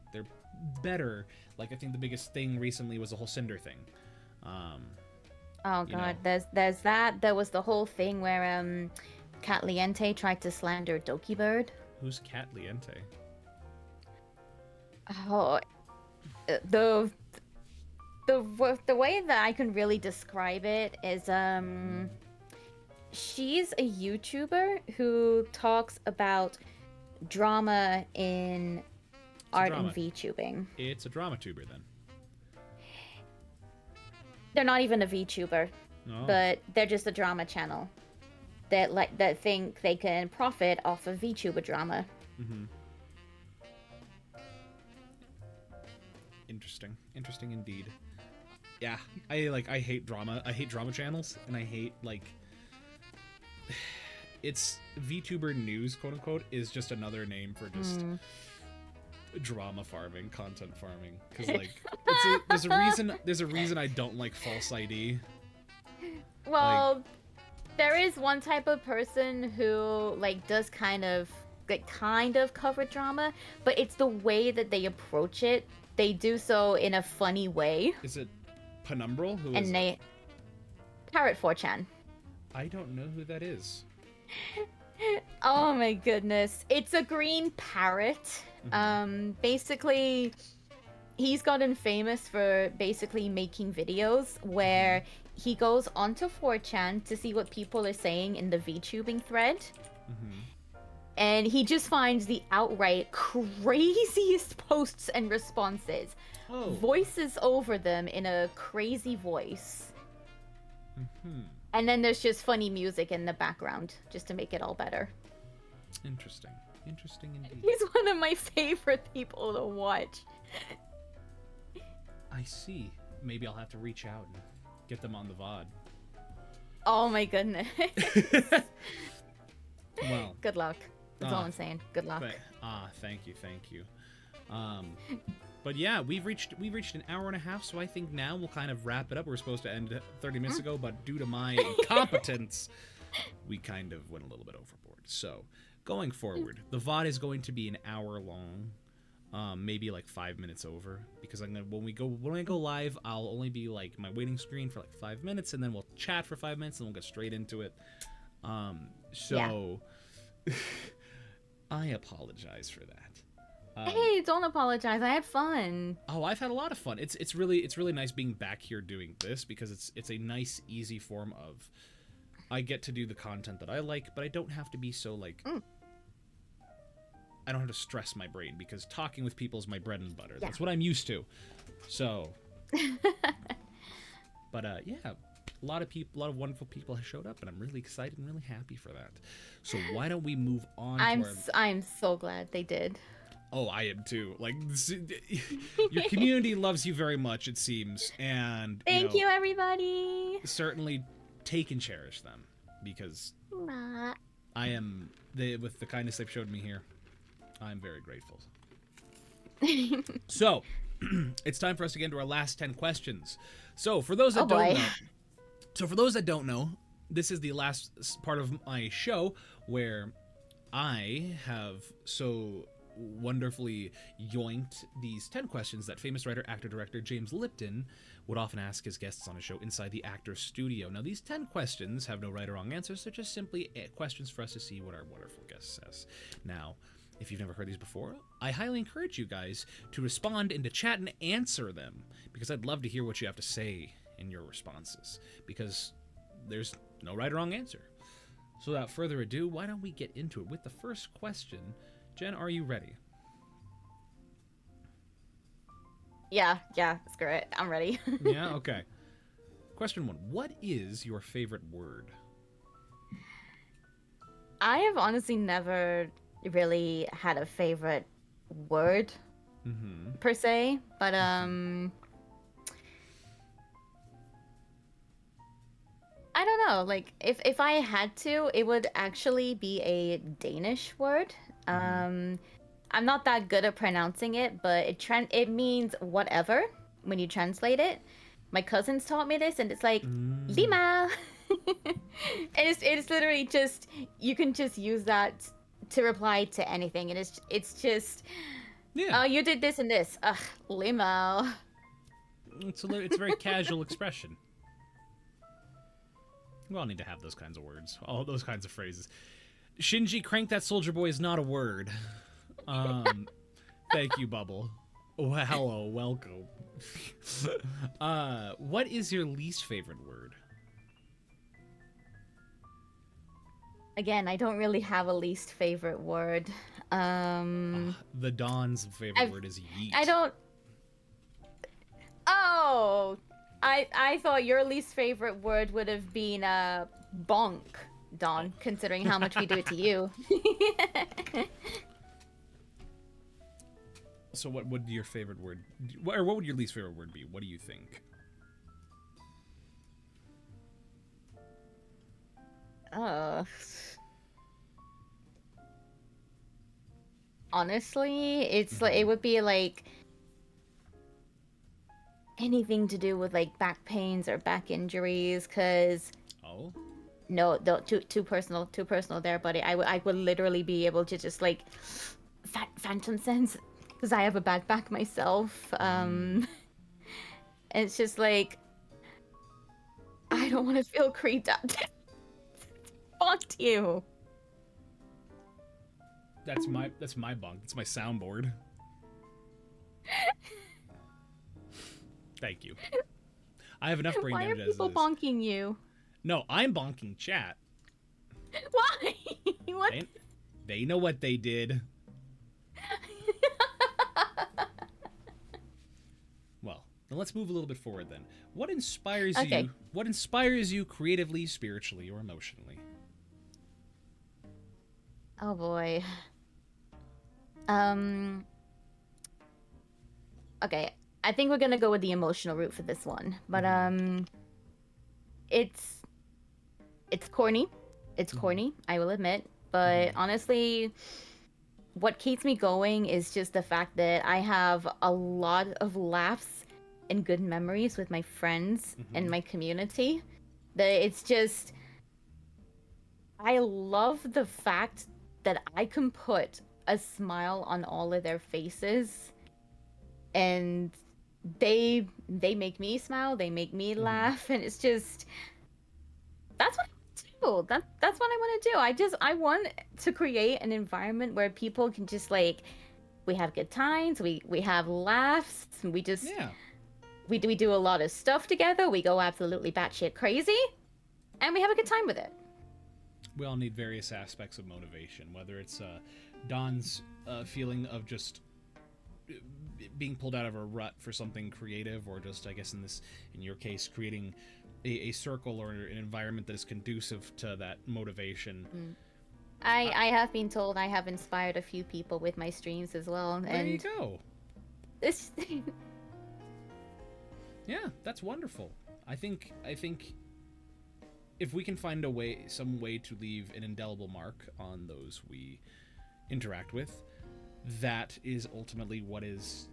better. Like I think the biggest thing recently was the whole Cinder thing. Oh god, there's that. There was the whole thing where Cat Liente tried to slander Doki Bird. Who's Cat Liente? Oh, the way that I can really describe it is she's a YouTuber who talks about drama in art and VTubing. It's a drama tuber then. They're not even a VTuber, but they're just a drama channel that think they can profit off of VTuber drama. Mm-hmm. Interesting indeed. Yeah, I hate drama. I hate drama channels, and I hate like it's VTuber news, quote unquote, is just another name for just drama farming, content farming. Because like there's a reason I don't like false ID. Well, like, there is one type of person who like does kind of cover drama, but it's the way that they approach it. They do so in a funny way. Is it Penumbral? Who and is they it? Parrot 4chan. I don't know who that is. Oh my goodness. It's a green parrot. Basically, he's gotten famous for basically making videos where he goes onto 4chan to see what people are saying in the VTubing thread. And he just finds the outright craziest posts and responses. Voices over them in a crazy voice. And then there's just funny music in the background just to make it all better. Interesting indeed. He's one of my favorite people to watch. I see. Maybe I'll have to reach out and get them on the VOD. Oh my goodness. Well, good luck. That's all I'm saying. Good luck. Thank you. But yeah, we've reached an hour and a half, so I think now we'll kind of wrap it up. We were supposed to end 30 minutes ago, but due to my incompetence, we kind of went a little bit overboard. So, going forward, the VOD is going to be an hour long, maybe like 5 minutes over, because when I go live, I'll only be like my waiting screen for like 5 minutes, and then we'll chat for 5 minutes, and we'll get straight into it. I apologize for that. Hey, don't apologize. I had fun. Oh, I've had a lot of fun. It's really nice being back here doing this, because it's a nice, easy form of I get to do the content that I like, but I don't have to be so like I don't have to stress my brain, because talking with people is my bread and butter. Yeah. That's what I'm used to. So, but yeah, a lot of wonderful people have showed up, and I'm really excited and really happy for that. So why don't we move on? I'm so glad they did. Oh, I am too. Like, your community loves you very much, it seems, and Thank you, everybody. certainly take and cherish them, because Mwah. I am with the kindness they've showed me here. I'm very grateful. So, it's time for us to get into our last 10 questions. So, for those that don't know, this is the last part of my show where I have so wonderfully yoinked these 10 questions that famous writer, actor, director James Lipton would often ask his guests on his show inside the actor's studio. Now, these 10 questions have no right or wrong answers. They're just simply questions for us to see what our wonderful guest says. Now, if you've never heard these before, I highly encourage you guys to respond into chat and answer them, because I'd love to hear what you have to say in your responses, because there's no right or wrong answer. So without further ado, why don't we get into it with the first question. Jen, are you ready? Yeah, screw it. I'm ready. Yeah, okay. Question 1. What is your favorite word? I have honestly never really had a favorite word per se, but I don't know. Like, if I had to, it would actually be a Danish word. I'm not that good at pronouncing it, but it means whatever when you translate it. My cousins taught me this, and it's like lima. And it's literally just, you can just use that to reply to anything, and it's just, Yeah. oh, you did this and this. Ugh, limo. It's a very casual expression. We all need to have those kinds of words. All those kinds of phrases. Shinji, crank that soldier boy is not a word. Thank you, Bubble. Oh, hello, welcome. What is your least favorite word? Again, I don't really have a least favorite word. The Dawn's favorite word is yeet. I don't. Oh, I thought your least favorite word would have been bonk, Dawn, considering how much we do it to you. So what would your favorite word, or what would your least favorite word be? What do you think? Honestly, it's like, it would be like anything to do with like back pains or back injuries, cause no, too personal there, buddy. I would literally be able to just like phantom sense, because I have a bad back myself. And it's just like, I don't want to feel creeped out. Fuck you. That's my bunk. That's my soundboard. Thank you. I have enough brain Why damage are as people is. bonking you? No, I'm bonking chat. Why? What? They know what they did. Well, then let's move a little bit forward then. What inspires you? What inspires you creatively, spiritually, or emotionally? Oh boy. Okay, I think we're gonna go with the emotional route for this one. But it's corny. It's corny, I will admit. But honestly, what keeps me going is just the fact that I have a lot of laughs and good memories with my friends and my community. That it's just, I love the fact that I can put a smile on all of their faces, and they make me smile, they make me laugh, and it's just, that's what I do. That's what I want to do. I want to create an environment where people can just like, we have good times, we have laughs, we just we do a lot of stuff together, we go absolutely batshit crazy, and we have a good time with it. We all need various aspects of motivation, whether it's Don's feeling of just being pulled out of a rut for something creative, or just, I guess in your case, creating a circle or an environment that is conducive to that motivation. I have been told I have inspired a few people with my streams as well, There you and go. this Yeah, that's wonderful. I think if we can find some way to leave an indelible mark on those we interact with, that is ultimately what is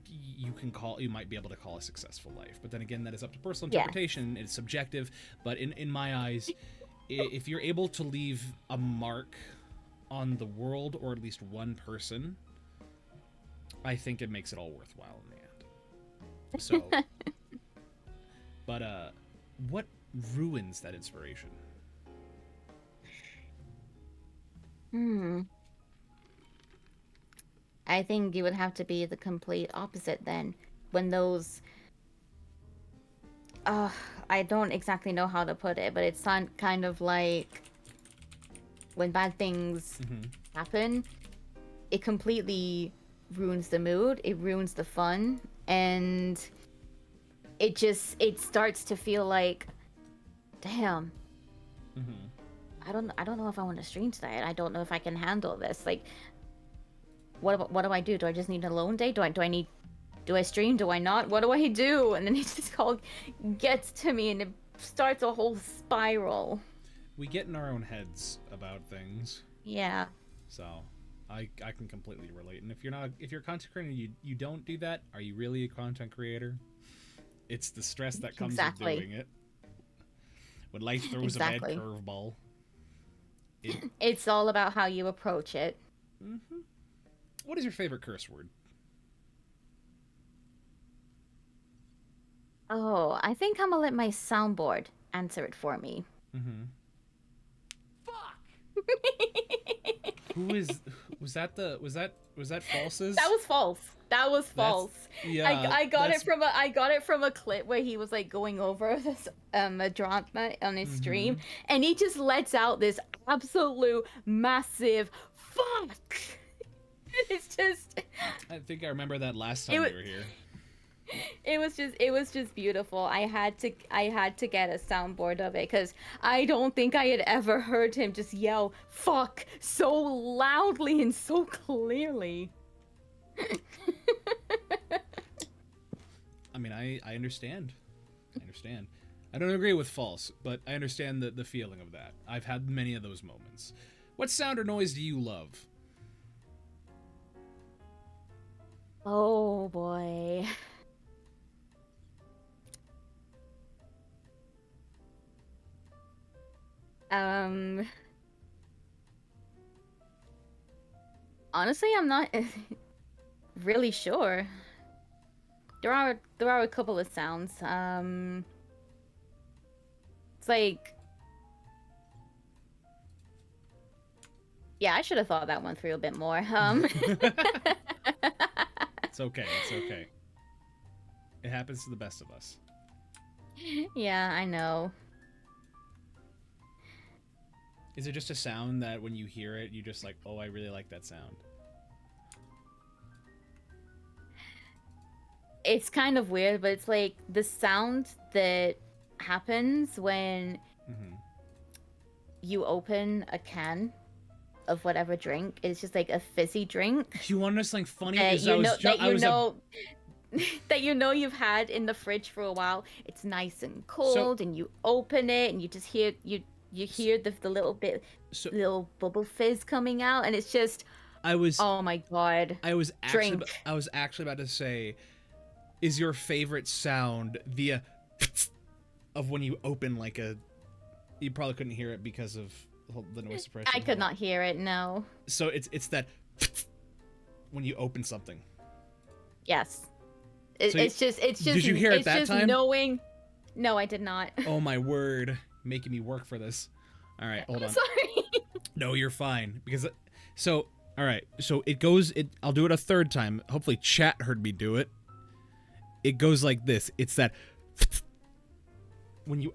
you might be able to call a successful life. But then again, that is up to personal interpretation. It's subjective. But in my eyes, if you're able to leave a mark on the world, or at least one person, I think it makes it all worthwhile in the end. So, but what ruins that inspiration? I think it would have to be the complete opposite then. When those I don't exactly know how to put it, but it's kind of like when bad things happen, it completely ruins the mood, it ruins the fun, and it starts to feel like, damn, I don't know if I want to stream tonight. I don't know if I can handle this. Like, what do I do? Do I just need an alone day? Do I stream? Do I not? What do I do? And then it just all gets to me, and it starts a whole spiral. We get in our own heads about things. Yeah. So, I can completely relate. And if you're a content creator and you don't do that, are you really a content creator? It's the stress that comes with doing it. When life throws a bad curveball. It's all about how you approach it. What is your favorite curse word? Oh, I think I'm gonna let my soundboard answer it for me. Fuck! Was that False's? That was false. That was false. Yeah, I got it from a clip where he was like going over this a drama on his stream, and he just lets out this absolute massive fuck. It's just. I think I remember that last time you were here. It was just beautiful. I had to get a soundboard of it because I don't think I had ever heard him just yell "fuck" so loudly and so clearly. I mean, I understand. I don't agree with false, but I understand the feeling of that. I've had many of those moments. What sound or noise do you love? Oh boy. Honestly, I'm not really sure. There are a couple of sounds. It's like, yeah, I should have thought that one through a bit more. It's okay. It happens to the best of us. Yeah, I know. Is it just a sound that when you hear it, you just like, oh, I really like that sound? It's kind of weird, but it's like the sound that happens when you open a can of whatever drink. It's just like a fizzy drink. Do you want to know something funny? That you know you've had in the fridge for a while. It's nice and cold, and you open it, and you just hear you hear the little bubble fizz coming out, and it's just. Oh my god. I was actually about to say, is your favorite sound the of when you open like a? You probably couldn't hear it because of the noise suppression. I could not hear it. No. So it's that when you open something. Yes. It's just. Did you hear it that time? Knowing. No, I did not. Oh my word. Making me work for this. All right, hold on. Sorry. No, you're fine. Because all right. So I'll do it a third time. Hopefully chat heard me do it. It goes like this. It's that when you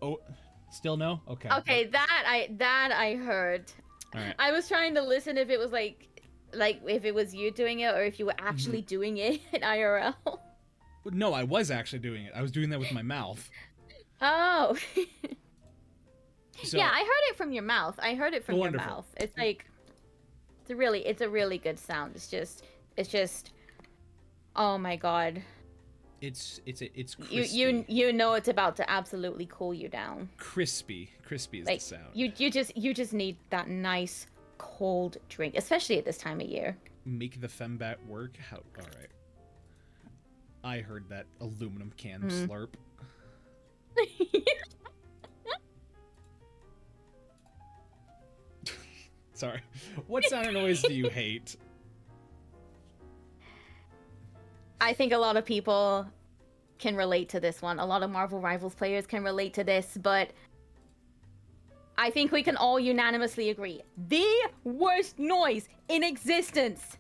still no? Okay. Okay, that I heard. All right. I was trying to listen if it was like if it was you doing it or if you were actually doing it in IRL. No, I was actually doing it. I was doing that with my mouth. Oh. So, yeah, I heard it from your mouth. I heard it from your wonderful. mouth. It's like, it's a really good sound. It's just, oh my god. It's crispy. You know it's about to absolutely cool you down. Crispy is Like, the sound. you just need that nice cold drink, especially at this time of year. Make the fembat work. How? All right. I heard that aluminum can Mm. slurp. Sorry. What sound or noise do you hate? I think a lot of people can relate to this one. A lot of Marvel Rivals players can relate to this, but I think we can all unanimously agree. The worst noise in existence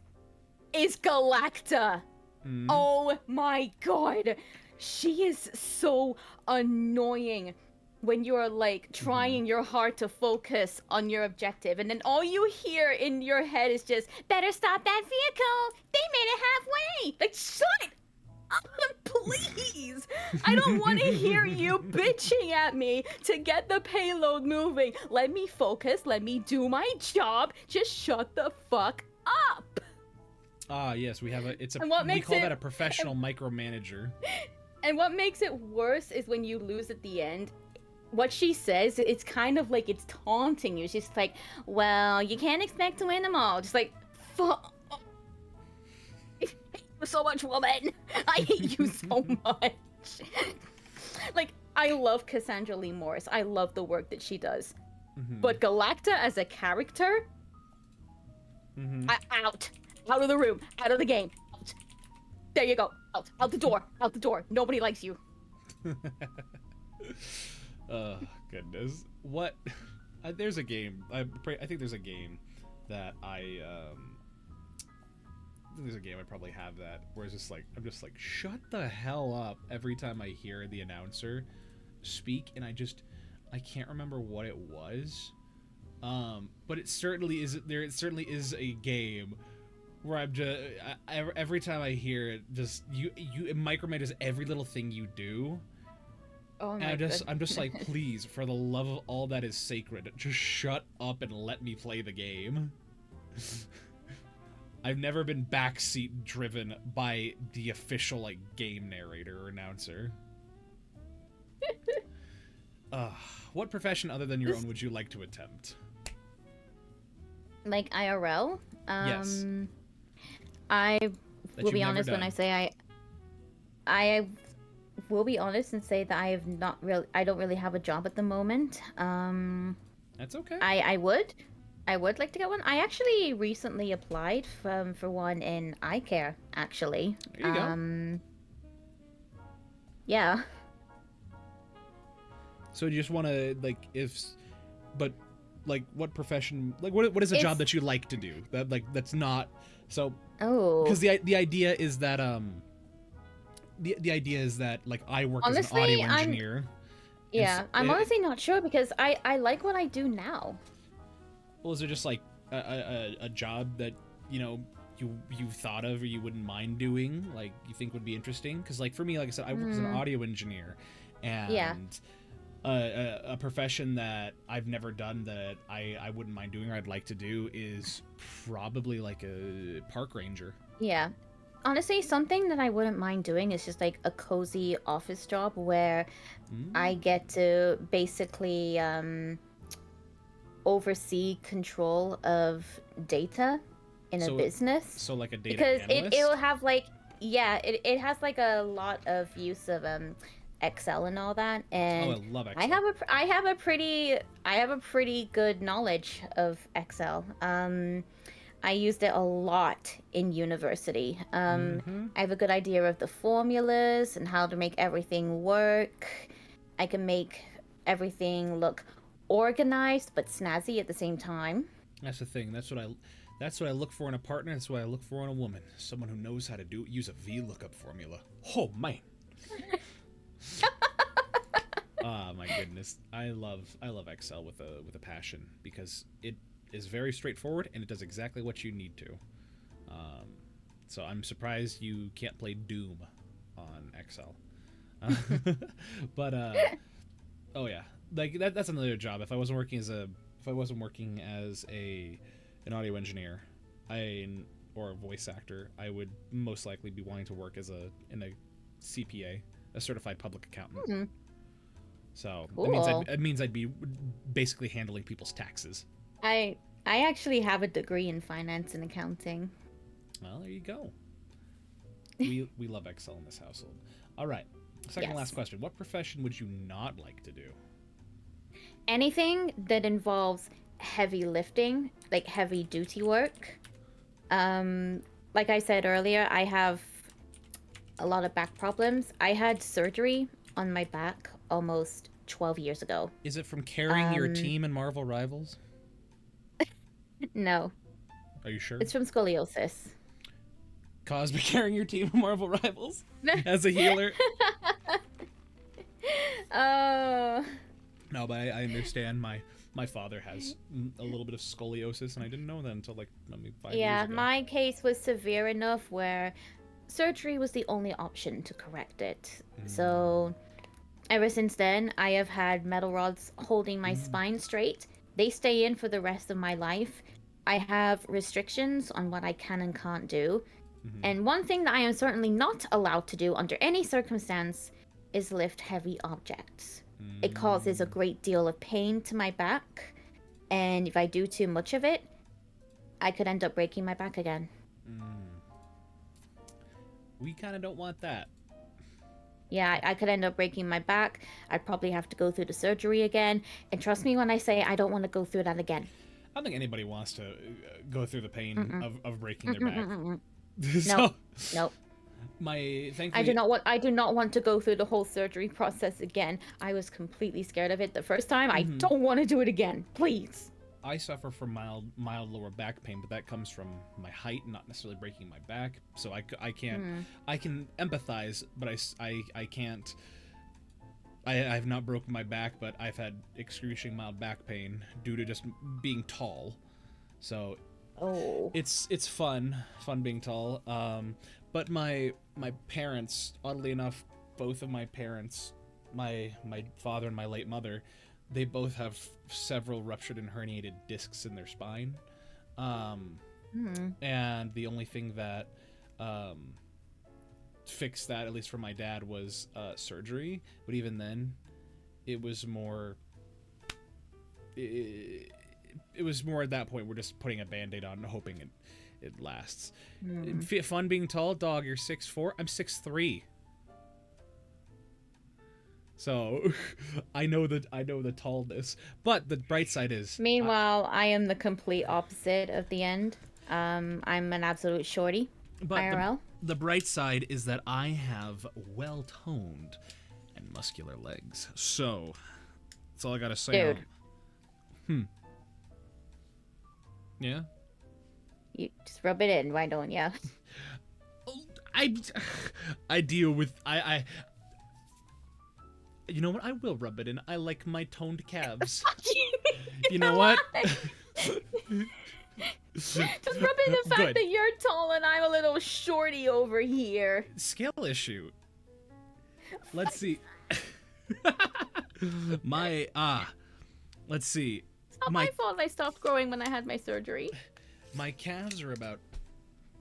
is Galacta. Mm. Oh my god. She is so annoying when you're like trying your hard to focus on your objective, and then all you hear in your head is just, better stop that vehicle. They made it halfway. Like, shut up, please. I don't want to hear you bitching at me to get the payload moving. Let me focus. Let me do my job. Just shut the fuck up. Ah, yes, we have a. It's a. And what We makes call it- that a professional micromanager. And what makes it worse is when you lose at the end. What she says, it's kind of like it's taunting you. She's like, well, you can't expect to win them all. Just like, fuck. I hate you so much, woman. I hate you so much. Like, I love Cassandra Lee Morris. I love the work that she does. Mhm. But Galacta as a character, Mhm. out of the room, out of the game. Out. There you go. Out the door. Nobody likes you. Oh goodness, what? There's a game. I think there's a game that there's a game I probably have that where it's just like I'm just like, shut the hell up every time I hear the announcer speak, and I can't remember what it was. But it certainly is a game where I'm just every time I hear it, just it micromanages every little thing you do. Oh my And god. I'm just like, please, for the love of all that is sacred, just shut up and let me play the game. I've never been backseat driven by the official like game narrator or announcer. What profession other than your own would you like to attempt? Like IRL? Yes. I That will you've be never honest when done. I say I will be honest and say that I don't really have a job at the moment. That's okay. I would like to get one. I actually recently applied for one in eye care, actually. There you go. Yeah. So you just want to but like what profession? Like what is a job It's- that you like to do? That's not so. Oh. Because the idea is that the idea is that like I work as Honestly, an audio I'm- engineer. Yeah, I'm it- honestly not sure because I like what I do now. Well, is there just like a job that you've thought of or you wouldn't mind doing, like you think would be interesting? Because like for me, like I said, I work as an audio engineer, and Yeah. a profession that I've never done that I wouldn't mind doing or I'd like to do is probably like a park ranger. Yeah. Honestly, something that I wouldn't mind doing is just like a cozy office job where I get to basically oversee control of data in So- a business. So like a data Because analyst. it'll have like, yeah, it has like a lot of use of Excel and all that, and Oh, I love Excel. I have a pretty good knowledge of Excel. I used it a lot in university. I have a good idea of the formulas and how to make everything work. I can make everything look organized but snazzy at the same time. That's the thing. That's what I look for in a partner. That's what I look for in a woman. Someone who knows how to use a VLOOKUP formula. Oh man. Ah, my goodness. I love Excel with a passion because it is very straightforward and it does exactly what you need to. So I'm surprised you can't play Doom on Excel. But oh yeah, like that's another job. If I wasn't working as an audio engineer, or a voice actor, I would most likely be wanting to work in a CPA, a certified public accountant. Mm-hmm. So Cool. it means I'd be basically handling people's taxes. I actually have a degree in finance and accounting. Well, there you go. We love Excel in this household. All right. Second to last question. What profession would you not like to do? Anything that involves heavy lifting, like heavy duty work. Like I said earlier, I have a lot of back problems. I had surgery on my back almost 12 years ago. Is it from carrying your team in Marvel Rivals? No. Are you sure? It's from scoliosis. Caused by carrying your team in Marvel Rivals as a healer? Oh. No, but I understand. My father has a little bit of scoliosis, and I didn't know that until like maybe 5 years Yeah, ago. my case was severe enough where surgery was the only option to correct it. So ever since then, I have had metal rods holding my spine straight. They stay in for the rest of my life. I have restrictions on what I can and can't do. And one thing that I am certainly not allowed to do under any circumstance is lift heavy objects. It causes a great deal of pain to my back, and if I do too much of it, I could end up breaking my back again. We kind of don't want that. Yeah, I could end up breaking my back. I'd probably have to go through the surgery again. And trust me when I say I don't want to go through that again. I don't think anybody wants to go through the pain of breaking their back. No, nope. Thankfully, I do not want to go through the whole surgery process again. I was completely scared of it the first time. I don't want to do it again. Please. I suffer from mild lower back pain, but that comes from my height, not necessarily breaking my back. So I can't. I can empathize, but I can't. I have not broken my back, but I've had excruciating mild back pain due to just being tall. So it's fun being tall. But my parents, oddly enough, both of my parents, my father and my late mother, they both have several ruptured and herniated discs in their spine. And the only thing that fixed that, at least for my dad, was surgery. But even then, it was more... It was more at that point, we're just putting a Band-Aid on and hoping it lasts. Fun being tall, dog. You're 6'4". I'm 6'3". So I know the tallness, but the bright side is. Meanwhile, I am the complete opposite of the end. I'm an absolute shorty. But IRL. The bright side is that I have well-toned and muscular legs. So that's all I gotta say. Dude. Yeah. You just rub it in, why don't you? I deal with I. You know what? I will rub it in. I like my toned calves. You know what? Just rub in the fact that you're tall and I'm a little shorty over here. Scale issue. Let's see. Let's see. It's not my fault I stopped growing when I had my surgery. My calves are about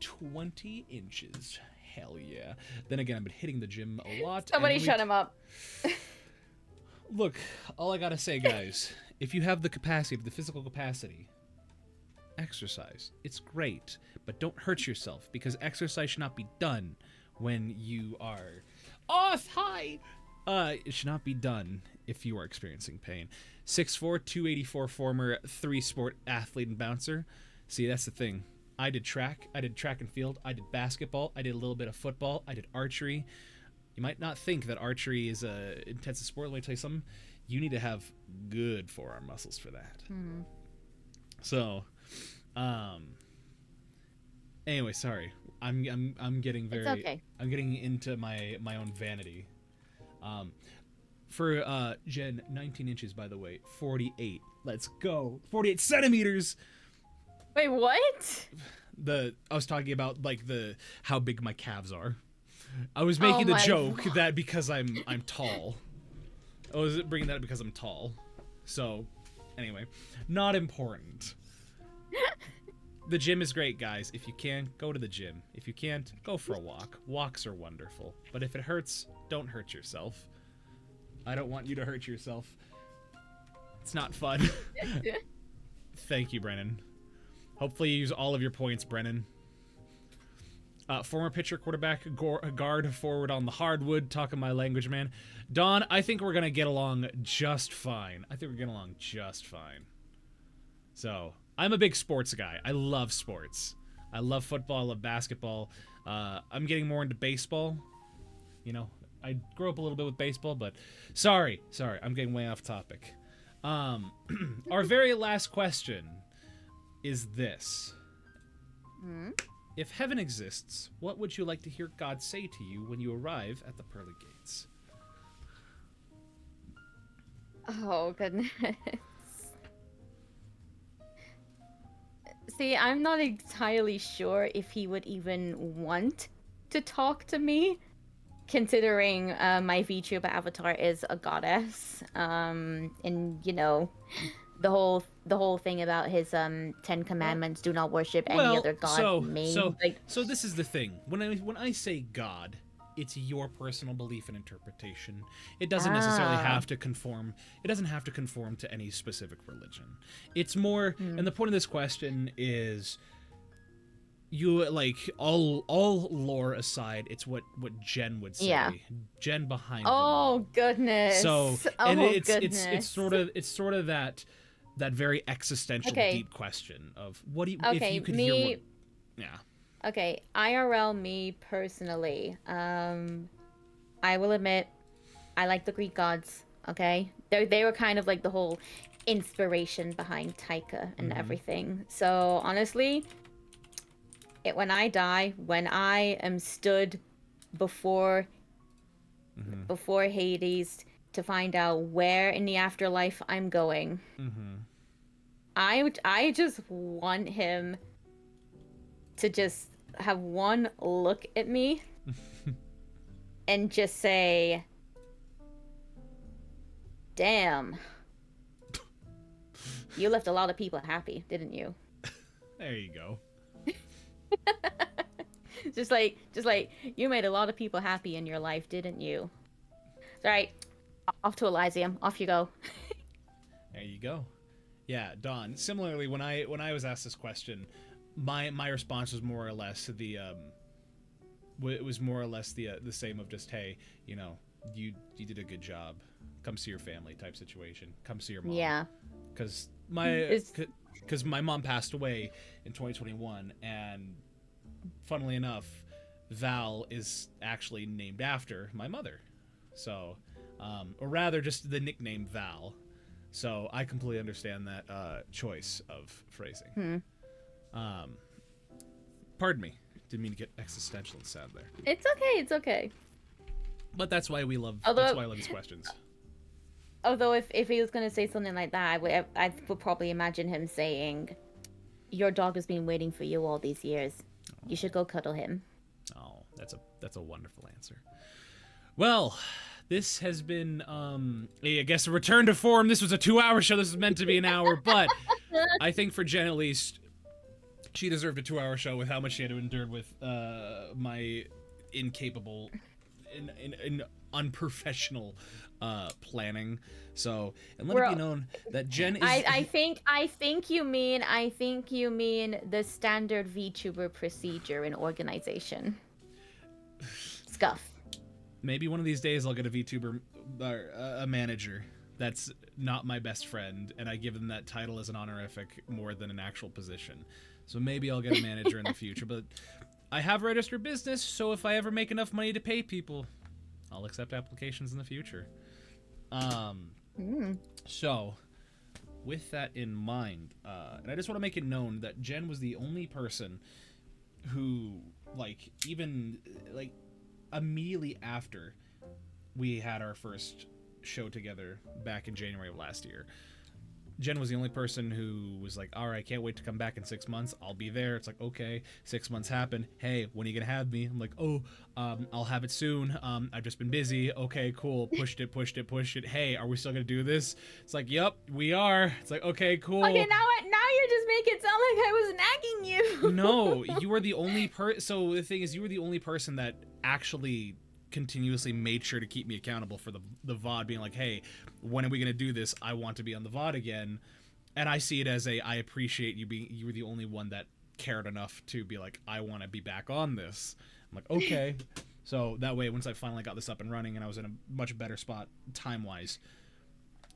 20 inches. Hell yeah. Then again, I've been hitting the gym a lot. Somebody shut him up. Look, all I gotta say, guys, if you have the capacity, the physical capacity, exercise. It's great, but don't hurt yourself, because exercise should not be done when you are high. It should not be done if you are experiencing pain. 6'4", 284 former 3-sport athlete and bouncer. See, that's the thing. I did track and field, I did basketball, I did a little bit of football, I did archery. You might not think that archery is a intensive sport. Let me tell you something. You need to have good forearm muscles for that. So, anyway, sorry. I'm getting very. It's okay. I'm getting into my own vanity. For Jen, 19 inches, by the way, 48. Let's go. 48 centimeters. Wait, what? I was talking about like how big my calves are. I was making the joke that because I'm tall. Oh, is it bringing that up because I'm tall? So, anyway, not important. The gym is great, guys. If you can, go to the gym. If you can't, go for a walk. Walks are wonderful. But if it hurts, don't hurt yourself. I don't want you to hurt yourself. It's not fun. Thank you, Brennan. Hopefully you use all of your points, Brennan. Former pitcher, quarterback, guard, forward on the hardwood. Talking my language, man. Don, I think we're going to get along just fine. So, I'm a big sports guy. I love sports. I love football. I love basketball. I'm getting more into baseball. You know, I grew up a little bit with baseball, but sorry. I'm getting way off topic. Our very last question is this. If heaven exists, what would you like to hear God say to you when you arrive at the pearly gates? Oh, goodness. See, I'm not entirely sure if he would even want to talk to me, considering my VTuber avatar is a goddess. And, you know, the whole thing about his 10 commandments, do not worship any other god so this is the thing. When I say God, it's your personal belief and interpretation. It doesn't necessarily have to conform. It doesn't have to conform to any specific religion. It's more, and the point of this question is, you like all lore aside, it's what Jen would say. Yeah. Jen behind. Oh goodness. So and goodness. it's sort of that very existential deep question of what do you if you could hear what, yeah. Okay, IRL me personally, I will admit, I like the Greek gods, okay? They were kind of like the whole inspiration behind Taika and everything. So, honestly, when I die, when I am stood before Hades to find out where in the afterlife I'm going, I just want him to just have one look at me and just say, damn, you left a lot of people happy, didn't you? There you go. just like you made a lot of people happy in your life, didn't you? All right, off to Elysium. Off you go. There you go. Yeah, Dawn. Similarly, when I was asked this question, my response was more or less the same of just, hey, you know, you did a good job. Come see your family type situation. Come see your mom. Yeah. Because my mom passed away in 2021, and funnily enough, Val is actually named after my mother. So, or rather, just the nickname Val. So I completely understand that choice of phrasing. Pardon me. Didn't mean to get existential and sad there. It's okay. But that's why that's why I love these questions. Although if he was gonna say something like that, I would probably imagine him saying, "Your dog has been waiting for you all these years. You should go cuddle him." Oh, that's a wonderful answer. Well, this has been I guess a return to form. This was a 2-hour show. This was meant to be an hour, but I think for Jen at least, she deserved a 2-hour show with how much she had to endure with my incapable and unprofessional planning. So, and let it be known that Jen is I think you mean the standard VTuber procedure in organization. Scuff. Maybe one of these days I'll get a VTuber a manager that's not my best friend, and I give them that title as an honorific more than an actual position. So maybe I'll get a manager in the future, but I have registered business, so if I ever make enough money to pay people, I'll accept applications in the future. So, with that in mind, and I just want to make it known that Jen was the only person who, even immediately after we had our first show together back in January of last year, Jen was the only person who was like, all right, can't wait to come back in 6 months. I'll be there. It's like, okay, 6 months happen. Hey, when are you going to have me? I'm like, oh, I'll have it soon. I've just been busy. Okay, cool. Pushed it. Hey, are we still going to do this? It's like, yep, we are. It's like, okay, cool. Okay, now you're just making it sound like I was nagging you. No, you were the only so the thing is, you were the only person that actually continuously made sure to keep me accountable for the VOD, being like, hey, when are we gonna do this? I want to be on the VOD again. And I see it as I appreciate you were the only one that cared enough to be like, I want to be back on this. I'm like, okay. So that way, once I finally got this up and running and I was in a much better spot time-wise,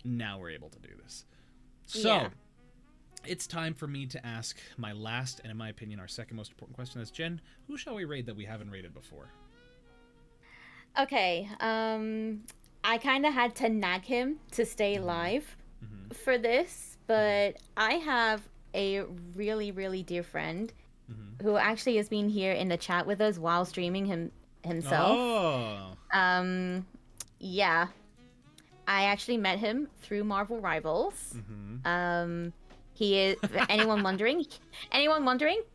now we're able to do this. So Yeah. it's time for me to ask my last, and in my opinion, our second most important question. Is, Jen, who shall we raid that we haven't raided before? Okay, I kind of had to nag him to stay live for this, but I have a really, really dear friend who actually has been here in the chat with us while streaming himself. Oh. Yeah. I actually met him through Marvel Rivals. He is, anyone wondering,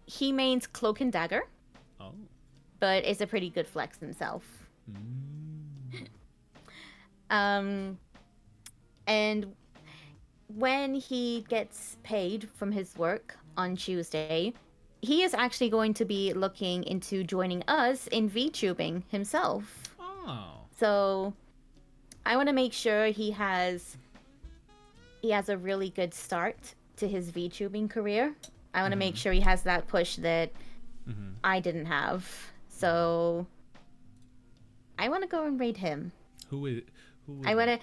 he mains Cloak and Dagger, Oh. but is a pretty good flex himself. And when he gets paid from his work on Tuesday, he is actually going to be looking into joining us in VTubing himself. Oh. So I want to make sure he has a really good start to his VTubing career. I want to make sure he has that push that I didn't have. So I want to go and raid him. Who I want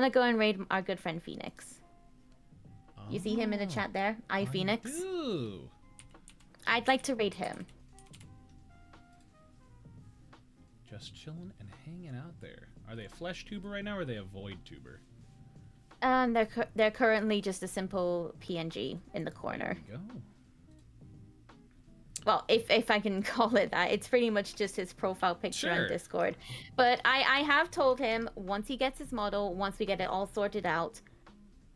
to go and raid our good friend Phoenix. You see him in the chat there? Phoenix. Ooh. I'd like to raid him. Just chilling and hanging out there. Are they a flesh tuber right now, or are they a void tuber? They're currently just a simple PNG in the corner. There you go. Well, if I can call it that. It's pretty much just his profile picture on Discord. But I have told him, once he gets his model, once we get it all sorted out,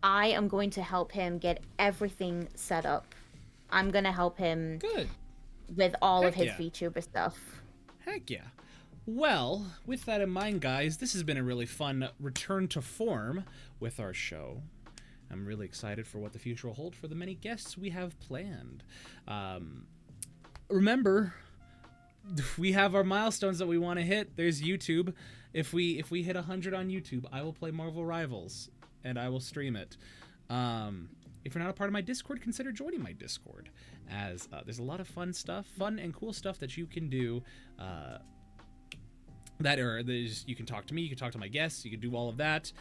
I am going to help him get everything set up. I'm going to help him with all of his VTuber stuff. Heck yeah. Well, with that in mind, guys, this has been a really fun return to form with our show. I'm really excited for what the future will hold for the many guests we have planned. Remember, we have our milestones that we want to hit. There's YouTube. If we hit 100 on YouTube, I will play Marvel Rivals, and I will stream it. If you're not a part of my Discord, consider joining my Discord, as there's a lot of fun and cool stuff that you can do. You can talk to me, you can talk to my guests, you can do all of that.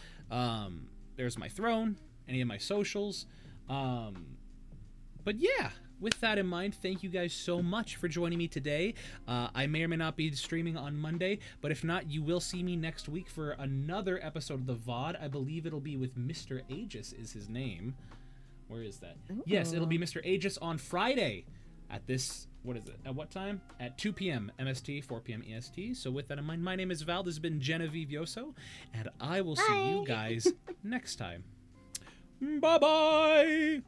There's my throne, any of my socials. But yeah, with that in mind, thank you guys so much for joining me today. I may or may not be streaming on Monday, but if not, you will see me next week for another episode of the VOD. I believe it'll be with Mr. Aegis is his name. Where is that? Ooh. Yes, it'll be Mr. Aegis on Friday at this, what is it? At what time? At 2 p.m. MST, 4 p.m. EST. So with that in mind, my name is Val. This has been Genevieve Yoso, and I will see you guys next time. Bye-bye!